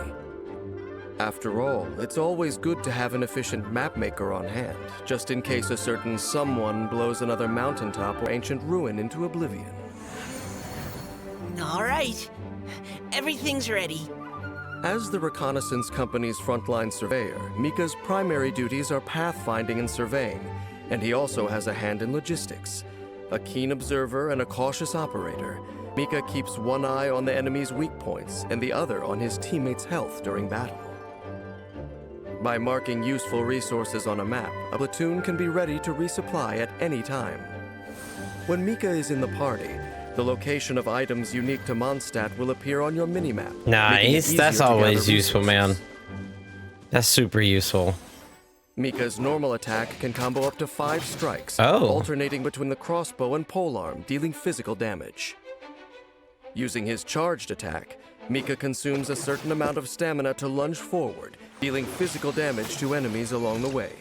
S2: After all, it's always good to have an efficient mapmaker on hand, just in case a certain someone blows another mountaintop or ancient ruin into oblivion.
S9: All right. Everything's ready.
S2: As the reconnaissance company's frontline surveyor, Mika's primary duties are pathfinding and surveying, and he also has a hand in logistics. A keen observer and a cautious operator, Mika keeps one eye on the enemy's weak points and the other on his teammates' health during battle. By marking useful resources on a map, a platoon can be ready to resupply at any time. When Mika is in the party, the location of items unique to Mondstadt will appear on your minimap.
S1: Nice, that's always useful, man. That's super useful.
S2: Mika's normal attack can combo up to 5 strikes, alternating between the crossbow and polearm, dealing physical damage. Using his charged attack, Mika consumes a certain amount of stamina to lunge forward, dealing physical damage to enemies along the way.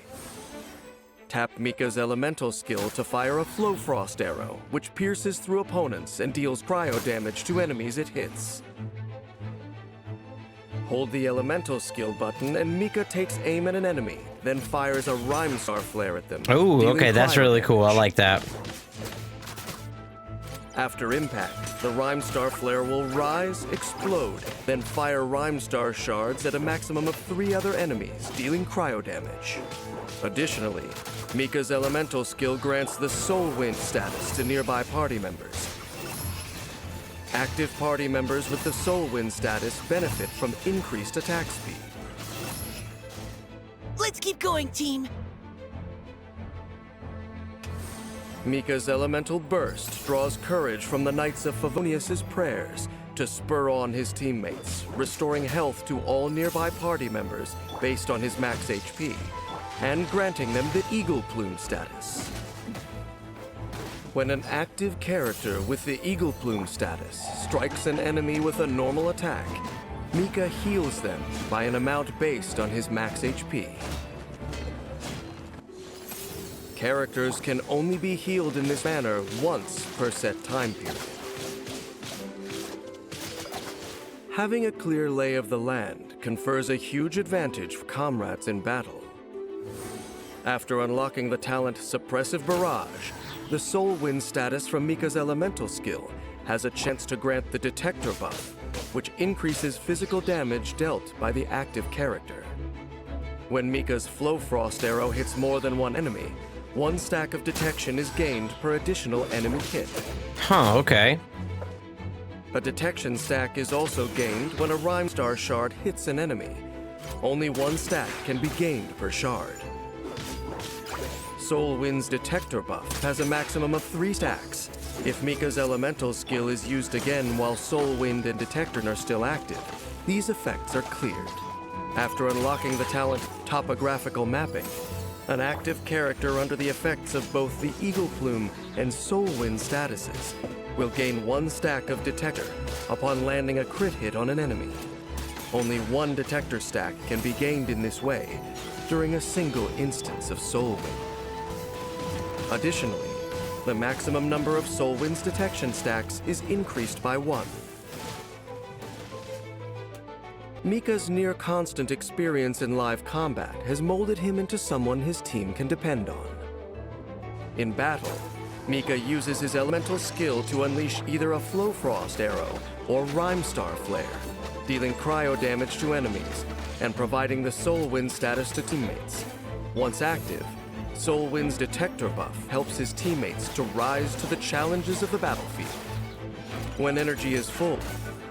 S2: Tap Mika's elemental skill to fire a Flow Frost arrow, which pierces through opponents and deals cryo damage to enemies it hits. Hold the elemental skill button and Mika takes aim at an enemy, then fires a Rhyme Star flare at them.
S1: Oh, okay, that's really cool. I like that.
S2: After impact, the Rhyme Star flare will rise, explode, then fire Rhyme Star shards at a maximum of 3 other enemies, dealing cryo damage. Additionally, Mika's elemental skill grants the Soul Wind status to nearby party members. Active party members with the Soul Wind status benefit from increased attack speed.
S9: Let's keep going, team.
S2: Mika's elemental burst draws courage from the Knights of Favonius' prayers, to spur on his teammates, restoring health to all nearby party members based on his max HP, and granting them the Eagle Plume status. When an active character with the Eagle Plume status strikes an enemy with a normal attack, Mika heals them by an amount based on his max HP. Characters can only be healed in this manner once per set time period. Having a clear lay of the land confers a huge advantage for comrades in battle. After unlocking the talent Suppressive Barrage, the Soul Wind status from Mika's elemental skill has a chance to grant the Detector buff, which increases physical damage dealt by the active character. When Mika's Flow Frost arrow hits more than one enemy, 1 stack of detection is gained per additional enemy hit.
S1: Huh, okay.
S2: A detection stack is also gained when a Rhyme Star shard hits an enemy. Only 1 stack can be gained per shard. Soul Wind's Detector buff has a maximum of 3 stacks. If Mika's elemental skill is used again while Soul Wind and Detector are still active, these effects are cleared. After unlocking the talent Topographical Mapping, an active character under the effects of both the Eagle Plume and Soul Wind statuses will gain 1 stack of Detector upon landing a crit hit on an enemy. Only 1 Detector stack can be gained in this way during a single instance of Soul Wind. Additionally, the maximum number of Soul Wind's detection stacks is increased by 1. Mika's near-constant experience in live combat has molded him into someone his team can depend on. In battle, Mika uses his elemental skill to unleash either a Flow Frost arrow or Rhyme Star flare, dealing cryo damage to enemies and providing the Soul Wind status to teammates. Once active, Soul Wind's Detector buff helps his teammates to rise to the challenges of the battlefield. When energy is full,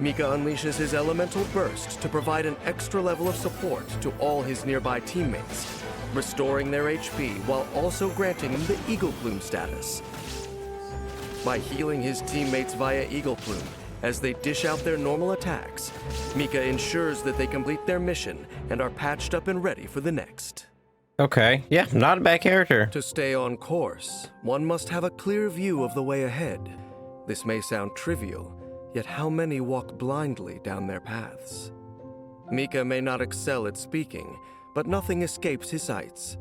S2: Mika unleashes his Elemental Burst to provide an extra level of support to all his nearby teammates, restoring their HP while also granting them the Eagle Plume status. By healing his teammates via Eagle Plume as they dish out their normal attacks, Mika ensures that they complete their mission and are patched up and ready for the next.
S1: Okay, yeah, not a bad character.
S2: To stay on course, one must have a clear view of the way ahead. This may sound trivial, yet how many walk blindly down their paths? Mika may not excel at speaking, but nothing escapes his sights.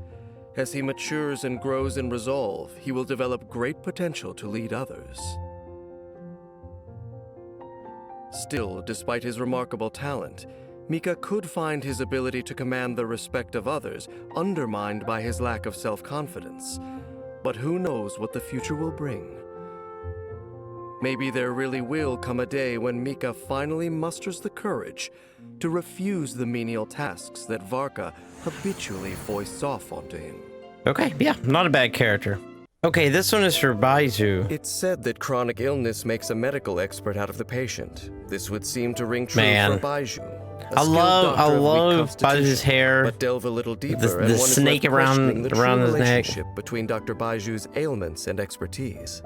S2: As he matures and grows in resolve, he will develop great potential to lead others. Still, despite his remarkable talent, Mika could find his ability to command the respect of others undermined by his lack of self-confidence. But who knows what the future will bring? Maybe there really will come a day when Mika finally musters the courage to refuse the menial tasks that Varka habitually foists off onto him.
S1: Okay, yeah, not a bad character. Okay, this one is for Baiju.
S2: It's said that chronic illness makes a medical expert out of the patient. This would seem to ring true
S1: Man.
S2: for Baiju.
S1: I love Baiju's hair.
S2: But delve a little deeper,
S1: The
S2: and one is
S1: snake
S2: left questioning the
S1: around
S2: true
S1: his neck.
S2: relationship between Dr. Baiju's ailments and expertise.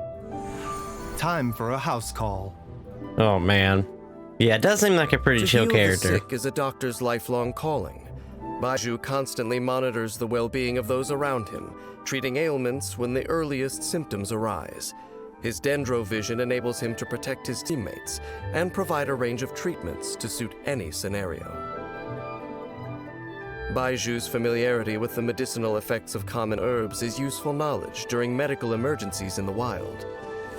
S10: Time for a house call.
S1: Oh man. Yeah, it does seem like a pretty
S2: To
S1: chill
S2: heal
S1: character.
S2: the sick is a doctor's lifelong calling. Baiju constantly monitors the well-being of those around him, treating ailments when the earliest symptoms arise. His dendro vision enables him to protect his teammates and provide a range of treatments to suit any scenario. Baiju's familiarity with the medicinal effects of common herbs is useful knowledge during medical emergencies in the wild.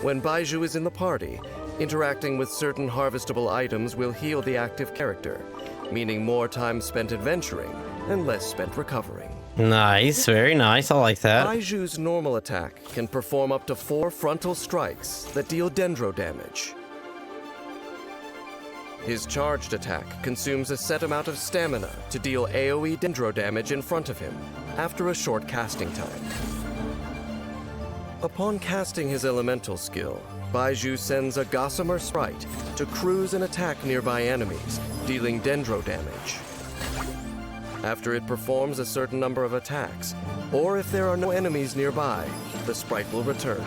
S2: When Baiju is in the party, interacting with certain harvestable items will heal the active character, meaning more time spent adventuring and less spent recovering.
S1: Nice, very nice. I like that.
S2: Baiju's normal attack can perform up to 4 frontal strikes that deal dendro damage. His charged attack consumes a set amount of stamina to deal AoE dendro damage in front of him after a short casting time. Upon casting his elemental skill, Baiju sends a Gossamer Sprite to cruise and attack nearby enemies, dealing dendro damage. After it performs a certain number of attacks, or if there are no enemies nearby, the sprite will return.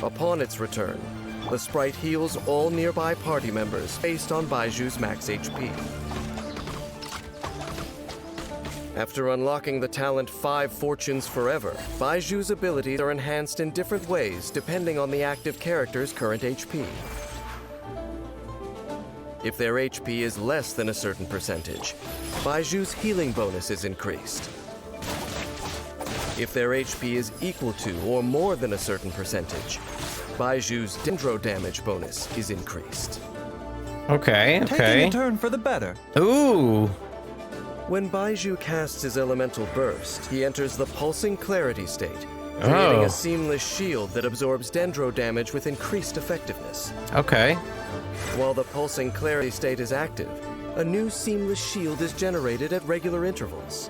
S2: Upon its return, The sprite heals all nearby party members based on Baiju's max HP. After unlocking the talent 5 Fortunes Forever, Baiju's abilities are enhanced in different ways depending on the active character's current HP. If their HP is less than a certain percentage, Baiju's healing bonus is increased. If their HP is equal to or more than a certain percentage, Baiju's dendro damage bonus is increased.
S1: Okay,
S10: Taking
S1: okay.
S10: a turn for the better.
S1: Ooh.
S2: When Baiju casts his elemental burst, he enters the pulsing clarity state, creating a seamless shield that absorbs dendro damage with increased effectiveness.
S1: Okay.
S2: While the pulsing clarity state is active, a new seamless shield is generated at regular intervals.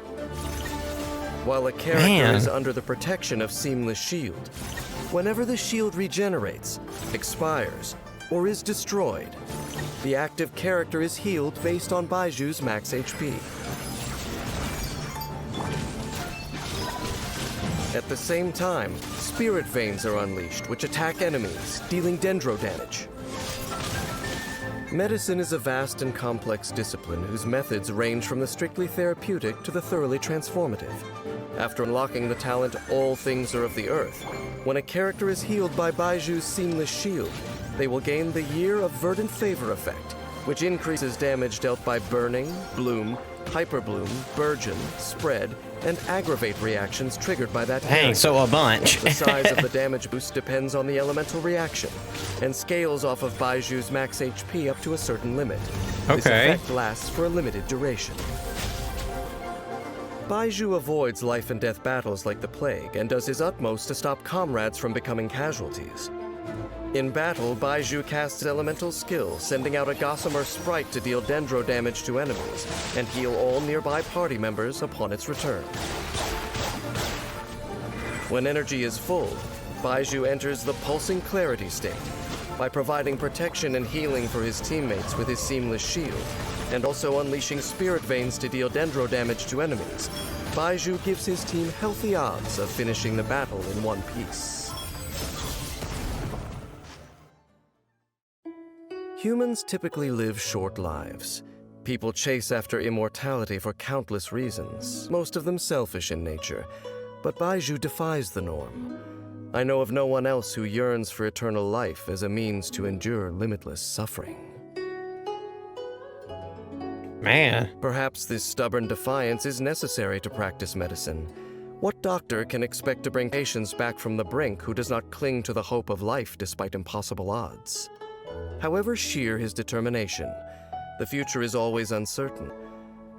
S2: While a character is under the protection of seamless shield, whenever the shield regenerates, expires, or is destroyed, the active character is healed based on Baiju's max HP. At the same time, spirit veins are unleashed, which attack enemies, dealing dendro damage. Medicine is a vast and complex discipline whose methods range from the strictly therapeutic to the thoroughly transformative. After unlocking the talent All Things Are of the Earth, when a character is healed by Baiju's Seamless Shield, they will gain the Year of Verdant Favor effect, which increases damage dealt by burning, bloom, hyperbloom, burgeon, spread, and aggravate reactions triggered by that
S1: Dang, so a bunch.
S2: The size of the damage boost depends on the elemental reaction and scales off of Baiju's max HP up to a certain limit. This
S1: Okay.
S2: effect lasts for a limited duration. Baiju avoids life and death battles like the plague and does his utmost to stop comrades from becoming casualties. In battle, Baiju casts elemental skill, sending out a Gossamer sprite to deal dendro damage to enemies and heal all nearby party members upon its return. When energy is full, Baiju enters the pulsing clarity state by providing protection and healing for his teammates with his seamless shield, and also unleashing spirit veins to deal dendro damage to enemies. Baiju gives his team healthy odds of finishing the battle in one piece. Humans typically live short lives. People chase after immortality for countless reasons, most of them selfish in nature, but Baiju defies the norm. I know of no one else who yearns for eternal life as a means to endure limitless suffering.
S1: Man.
S2: Perhaps this stubborn defiance is necessary to practice medicine. What doctor can expect to bring patients back from the brink who does not cling to the hope of life despite impossible odds? However sheer his determination, the future is always uncertain.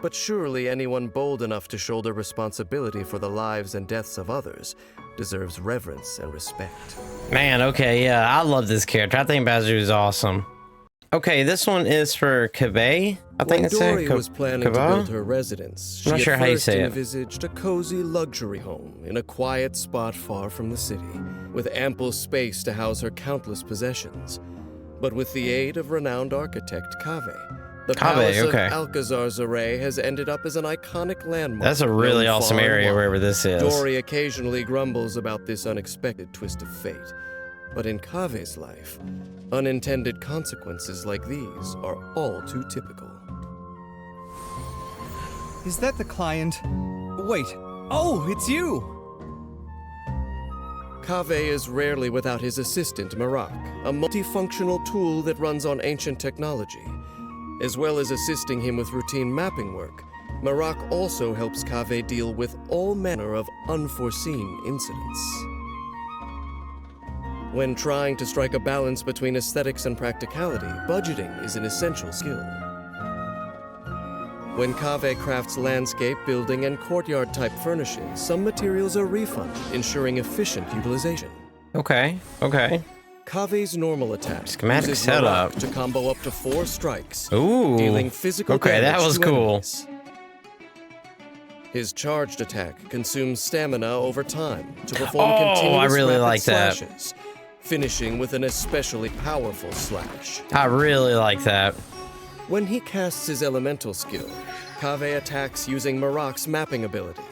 S2: But surely anyone bold enough to shoulder responsibility for the lives and deaths of others deserves reverence and respect.
S1: Man, okay, yeah, I love this character. I think Baiju is awesome. Okay, this one is for Kabe. I think it's
S2: When Dory was planning to build her residence, she
S1: I'm not sure
S2: at
S1: how you
S2: first
S1: say it.
S2: envisaged a cozy luxury home in a quiet spot far from the city, with ample space to house her countless possessions. But with the aid of renowned architect Kaveh, the palace
S1: okay.
S2: of Alcazar Zaray has ended up as an iconic landmark.
S1: That's a really
S2: known
S1: awesome
S2: far and
S1: area
S2: wide.
S1: wherever this is.
S2: Dory occasionally grumbles about this unexpected twist of fate. But in Kaveh's life, unintended consequences like these are all too typical.
S10: Is that the client? Wait. Oh, it's you!
S2: Kaveh is rarely without his assistant, Marak, a multifunctional tool that runs on ancient technology. As well as assisting him with routine mapping work, Marak also helps Kaveh deal with all manner of unforeseen incidents. When trying to strike a balance between aesthetics and practicality, budgeting is an essential skill. When Kaveh crafts landscape, building, and courtyard-type furnishings, some materials are refunded, ensuring efficient utilization.
S1: Okay, okay.
S2: Kaveh's normal attack
S1: Schematic
S2: uses
S1: setup.
S2: Marak to combo up to 4 strikes,
S1: Ooh.
S2: dealing physical
S1: Okay,
S2: damage
S1: that was
S2: to
S1: cool.
S2: enemies. His charged attack consumes stamina over time to perform
S1: Oh,
S2: continuous
S1: I really
S2: rapid
S1: like that.
S2: slashes, finishing with an especially powerful slash.
S1: I really like that.
S2: When he casts his elemental skill, Kaveh attacks using Marak's mapping ability,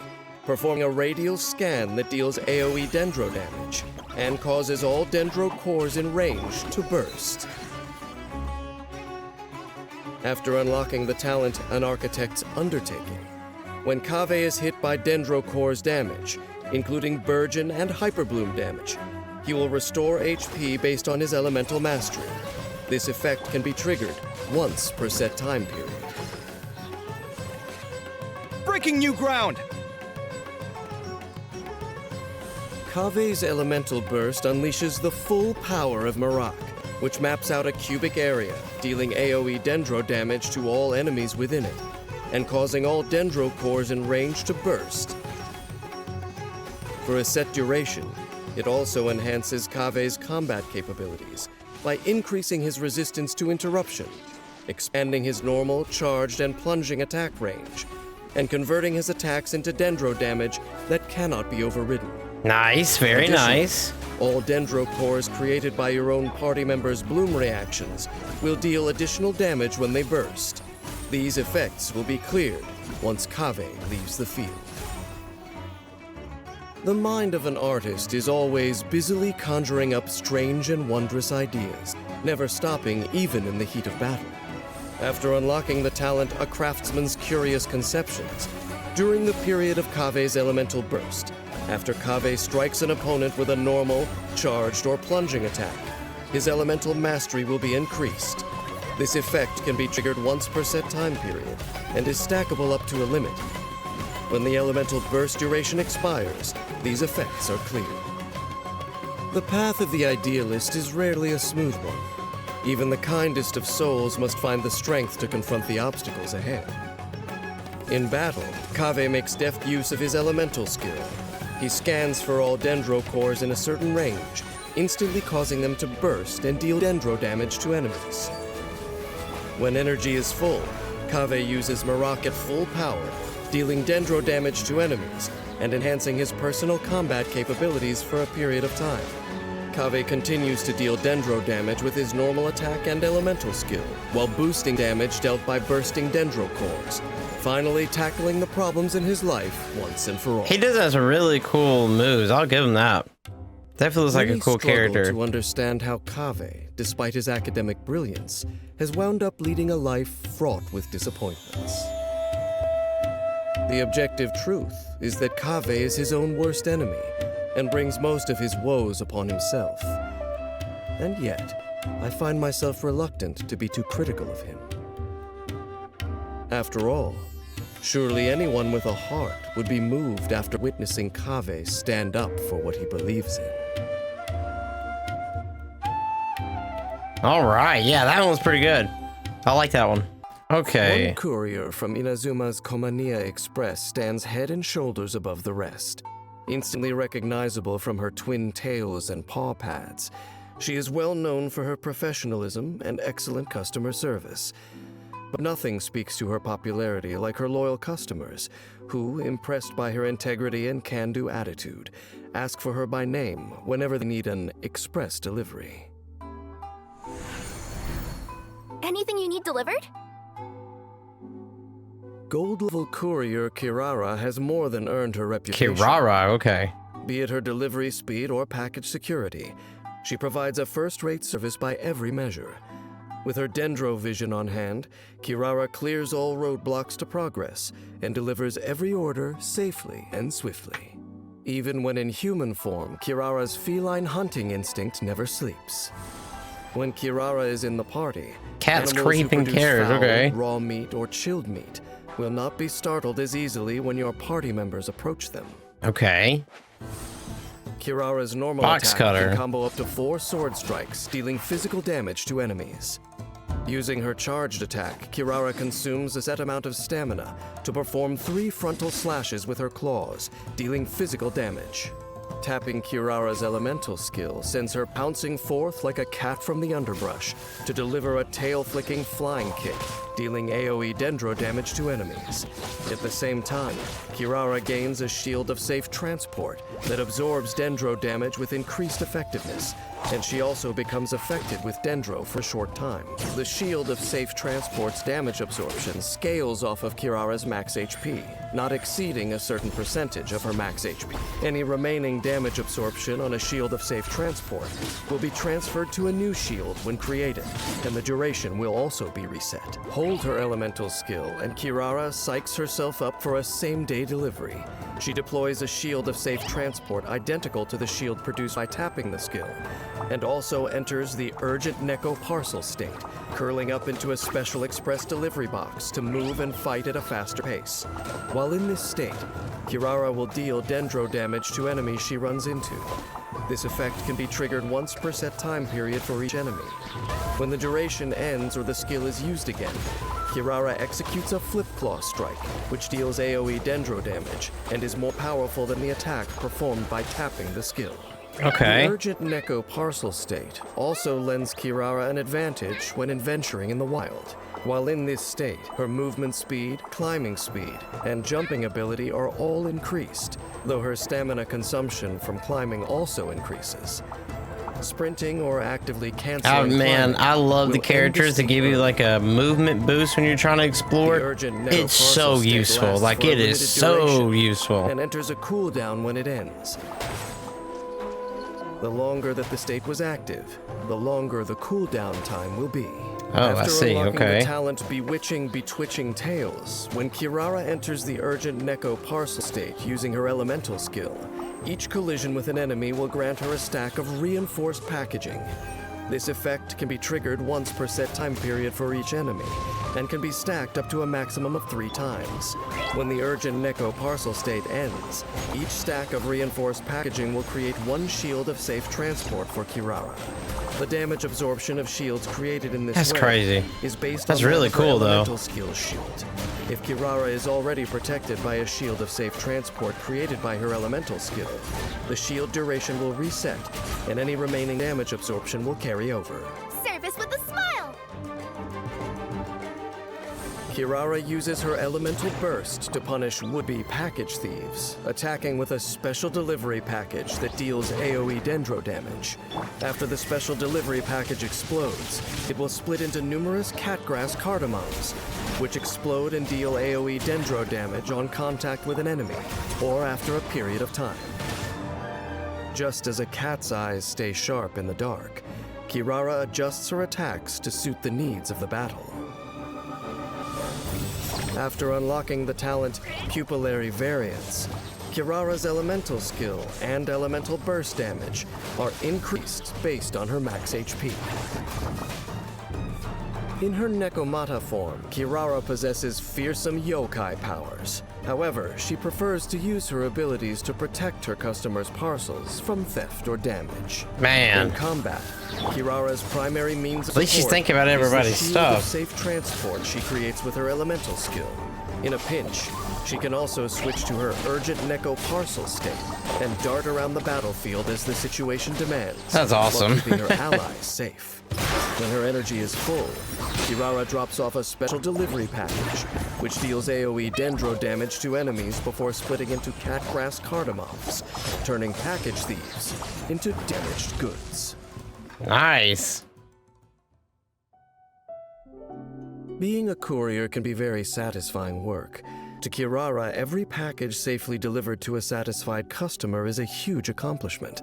S2: performing a radial scan that deals AoE dendro damage and causes all dendro cores in range to burst. After unlocking the talent An Architect's Undertaking, when Kaveh is hit by dendro cores damage, including Burgeon and Hyperbloom damage, he will restore HP based on his elemental mastery. This effect can be triggered once per set time period.
S10: Breaking new ground!
S2: Kaveh's elemental burst unleashes the full power of Marak, which maps out a cubic area, dealing AoE dendro damage to all enemies within it, and causing all dendro cores in range to burst. For a set duration, it also enhances Kaveh's combat capabilities by increasing his resistance to interruption, expanding his normal, charged, and plunging attack range, and converting his attacks into dendro damage that cannot be overridden.
S1: Nice, very nice.
S2: All dendro cores created by your own party members' bloom reactions will deal additional damage when they burst. These effects will be cleared once Kaveh leaves the field. The mind of an artist is always busily conjuring up strange and wondrous ideas, never stopping even in the heat of battle. After unlocking the talent A Craftsman's Curious Conceptions, during the period of Kaveh's elemental burst, after Kaveh strikes an opponent with a normal, charged, or plunging attack, his elemental mastery will be increased. This effect can be triggered once per set time period, and is stackable up to a limit. When the elemental burst duration expires, these effects are cleared. The path of the idealist is rarely a smooth one. Even the kindest of souls must find the strength to confront the obstacles ahead. In battle, Kaveh makes deft use of his elemental skill. He scans for all dendro cores in a certain range, instantly causing them to burst and deal dendro damage to enemies. When energy is full, Kaveh uses Marak at full power, dealing dendro damage to enemies and enhancing his personal combat capabilities for a period of time. Kaveh continues to deal dendro damage with his normal attack and elemental skill, while boosting damage dealt by bursting dendro cores, finally tackling the problems in his life once and for all.
S1: He does have some really cool moves. I'll give him that. Definitely looks like a
S2: Many
S1: cool
S2: struggle
S1: character.
S2: to understand how Kaveh, despite his academic brilliance, has wound up leading a life fraught with disappointments. The objective truth is that Kaveh is his own worst enemy and brings most of his woes upon himself. And yet, I find myself reluctant to be too critical of him. After all, surely anyone with a heart would be moved after witnessing Kaveh stand up for what he believes in.
S1: All right, yeah, that one was pretty good. I like that one. Okay.
S2: One courier from Inazuma's Komaniya Express stands head and shoulders above the rest. Instantly recognizable from her twin tails and paw pads, she is well known for her professionalism and excellent customer service. But nothing speaks to her popularity like her loyal customers, who, impressed by her integrity and can-do attitude, ask for her by name whenever they need an express delivery.
S3: Anything you need delivered?
S2: Gold-level courier Kirara has more than earned her reputation.
S1: Kirara, okay.
S2: Be it her delivery speed or package security, she provides a first-rate service by every measure. With her dendro vision on hand, Kirara clears all roadblocks to progress and delivers every order safely and swiftly. Even when in human form, Kirara's feline hunting instinct never sleeps. When Kirara is in the party,
S1: Cat's
S2: animals who
S1: creeping
S2: produce
S1: carrots,
S2: fowl,
S1: okay.
S2: raw meat, or chilled meat will not be startled as easily when your party members approach them.
S1: Okay.
S2: Kirara's normal
S1: Box
S2: attack
S1: cutter.
S2: can combo up to 4 sword strikes, dealing physical damage to enemies. Using her charged attack, Kirara consumes a set amount of stamina to perform 3 frontal slashes with her claws, dealing physical damage. Tapping Kirara's elemental skill sends her pouncing forth like a cat from the underbrush to deliver a tail-flicking flying kick, dealing AoE dendro damage to enemies. At the same time, Kirara gains a shield of safe transport that absorbs dendro damage with increased effectiveness, and she also becomes affected with dendro for a short time. The shield of safe transport's damage absorption scales off of Kirara's max HP, not exceeding a certain percentage of her max HP. Any remaining damage absorption on a shield of safe transport will be transferred to a new shield when created, and the duration will also be reset. Hold her elemental skill, and Kirara psychs herself up for a same-day delivery. She deploys a shield of safe transport identical to the shield produced by tapping the skill, and also enters the urgent Neko parcel state, curling up into a special express delivery box to move and fight at a faster pace. While in this state, Kirara will deal dendro damage to enemies she runs into. This effect can be triggered once per set time period for each enemy. When the duration ends or the skill is used again, Kirara executes a Flip Claw strike, which deals AoE dendro damage and is more powerful than the attack performed by tapping the skill.
S1: Okay.
S2: The urgent Neko parcel state also lends Kirara an advantage when adventuring in the wild. While in this state, her movement speed, climbing speed, and jumping ability are all increased, though her stamina consumption from climbing also increases. Sprinting or actively canceling.
S1: Oh man, I love the characters that give you like a movement boost when you're trying to explore. It's so useful. Like it is so useful.
S2: And enters a cooldown when it ends. The longer that the state was active, the longer the cooldown time will be.
S1: Oh, I see. Okay.
S2: The talent Bewitching Betwitching Tales, when Kirara enters the urgent Neko parcel state using her elemental skill, each collision with an enemy will grant her a stack of reinforced packaging. This effect can be triggered once per set time period for each enemy, and can be stacked up to a maximum of 3 times. When the urgent Neko parcel state ends, each stack of reinforced packaging will create 1 shield of safe transport for Kirara. The damage absorption of shields created in this way
S1: crazy.
S2: Is based
S1: That's
S2: on
S1: really
S2: that of her
S1: cool, though.
S2: elemental skill shield. If Kirara is already protected by a shield of safe transport created by her elemental skill, the shield duration will reset, and any remaining damage absorption will carry over.
S3: Service with a smile!
S2: Kirara uses her elemental burst to punish would-be package thieves, attacking with a special delivery package that deals AoE dendro damage. After the special delivery package explodes, it will split into numerous catgrass cardamoms, which explode and deal AoE dendro damage on contact with an enemy, or after a period of time. Just as a cat's eyes stay sharp in the dark, Kirara adjusts her attacks to suit the needs of the battle. After unlocking the talent Pupillary Variance, Kirara's elemental skill and elemental burst damage are increased based on her max HP. In her Nekomata form, Kirara possesses fearsome yokai powers. However, she prefers to use her abilities to protect her customers' parcels from theft or damage.
S1: Man.
S2: In combat, Kirara's primary means of
S1: At least she's
S2: support
S1: thinking about
S2: is
S1: everybody's
S2: the shield of
S1: stuff.
S2: safe transport she creates with her elemental skill. In a pinch, she can also switch to her urgent Neko parcel state and dart around the battlefield as the situation demands.
S1: That's awesome.
S2: While keeping her allies safe. When her energy is full, Kirara drops off a special delivery package, which deals AoE dendro damage to enemies before splitting into catgrass cardamoms, turning package thieves into damaged goods.
S1: Nice.
S2: Being a courier can be very satisfying work. To Kirara, every package safely delivered to a satisfied customer is a huge accomplishment,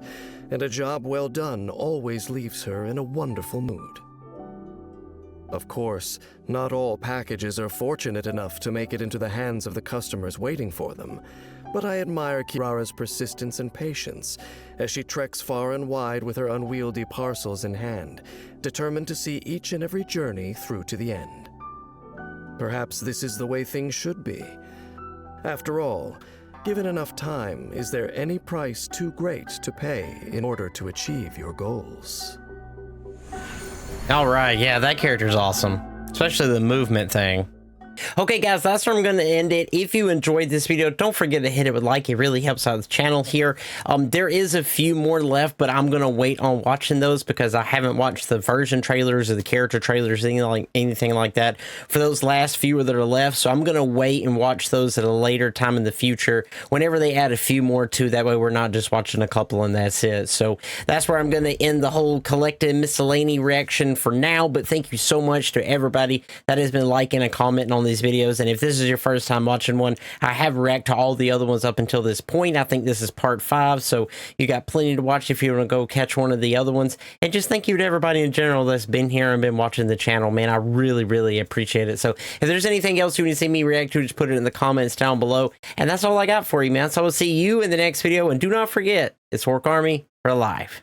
S2: and a job well done always leaves her in a wonderful mood. Of course, not all packages are fortunate enough to make it into the hands of the customers waiting for them, but I admire Kirara's persistence and patience as she treks far and wide with her unwieldy parcels in hand, determined to see each and every journey through to the end. Perhaps this is the way things should be. After all, given enough time, is there any price too great to pay in order to achieve your goals?
S1: All right, yeah, that character's awesome, especially the movement thing. Okay, guys, that's where I'm going to end it. If you enjoyed this video, don't forget to hit it with like. It really helps out the channel here. There is a few more left, but I'm going to wait on watching those because I haven't watched the version trailers or the character trailers, anything like that for those last few that are left. So I'm going to wait and watch those at a later time in the future whenever they add a few more too. That way we're not just watching a couple and that's it. So that's where I'm going to end the whole collected miscellany reaction for now. But thank you so much to everybody that has been liking and commenting on these videos. And if this is your first time watching one, I have reacted to all the other ones up until this point. I think this is part 5, so you got plenty to watch if you want to go catch one of the other ones. And just thank you to everybody in general that's been here and been watching the channel, man. I really appreciate it. So if there's anything else you want to see me react to, just put it in the comments down below. And that's all I got for you, man. So I will see you in the next video. And do not forget, it's Orc Army for life.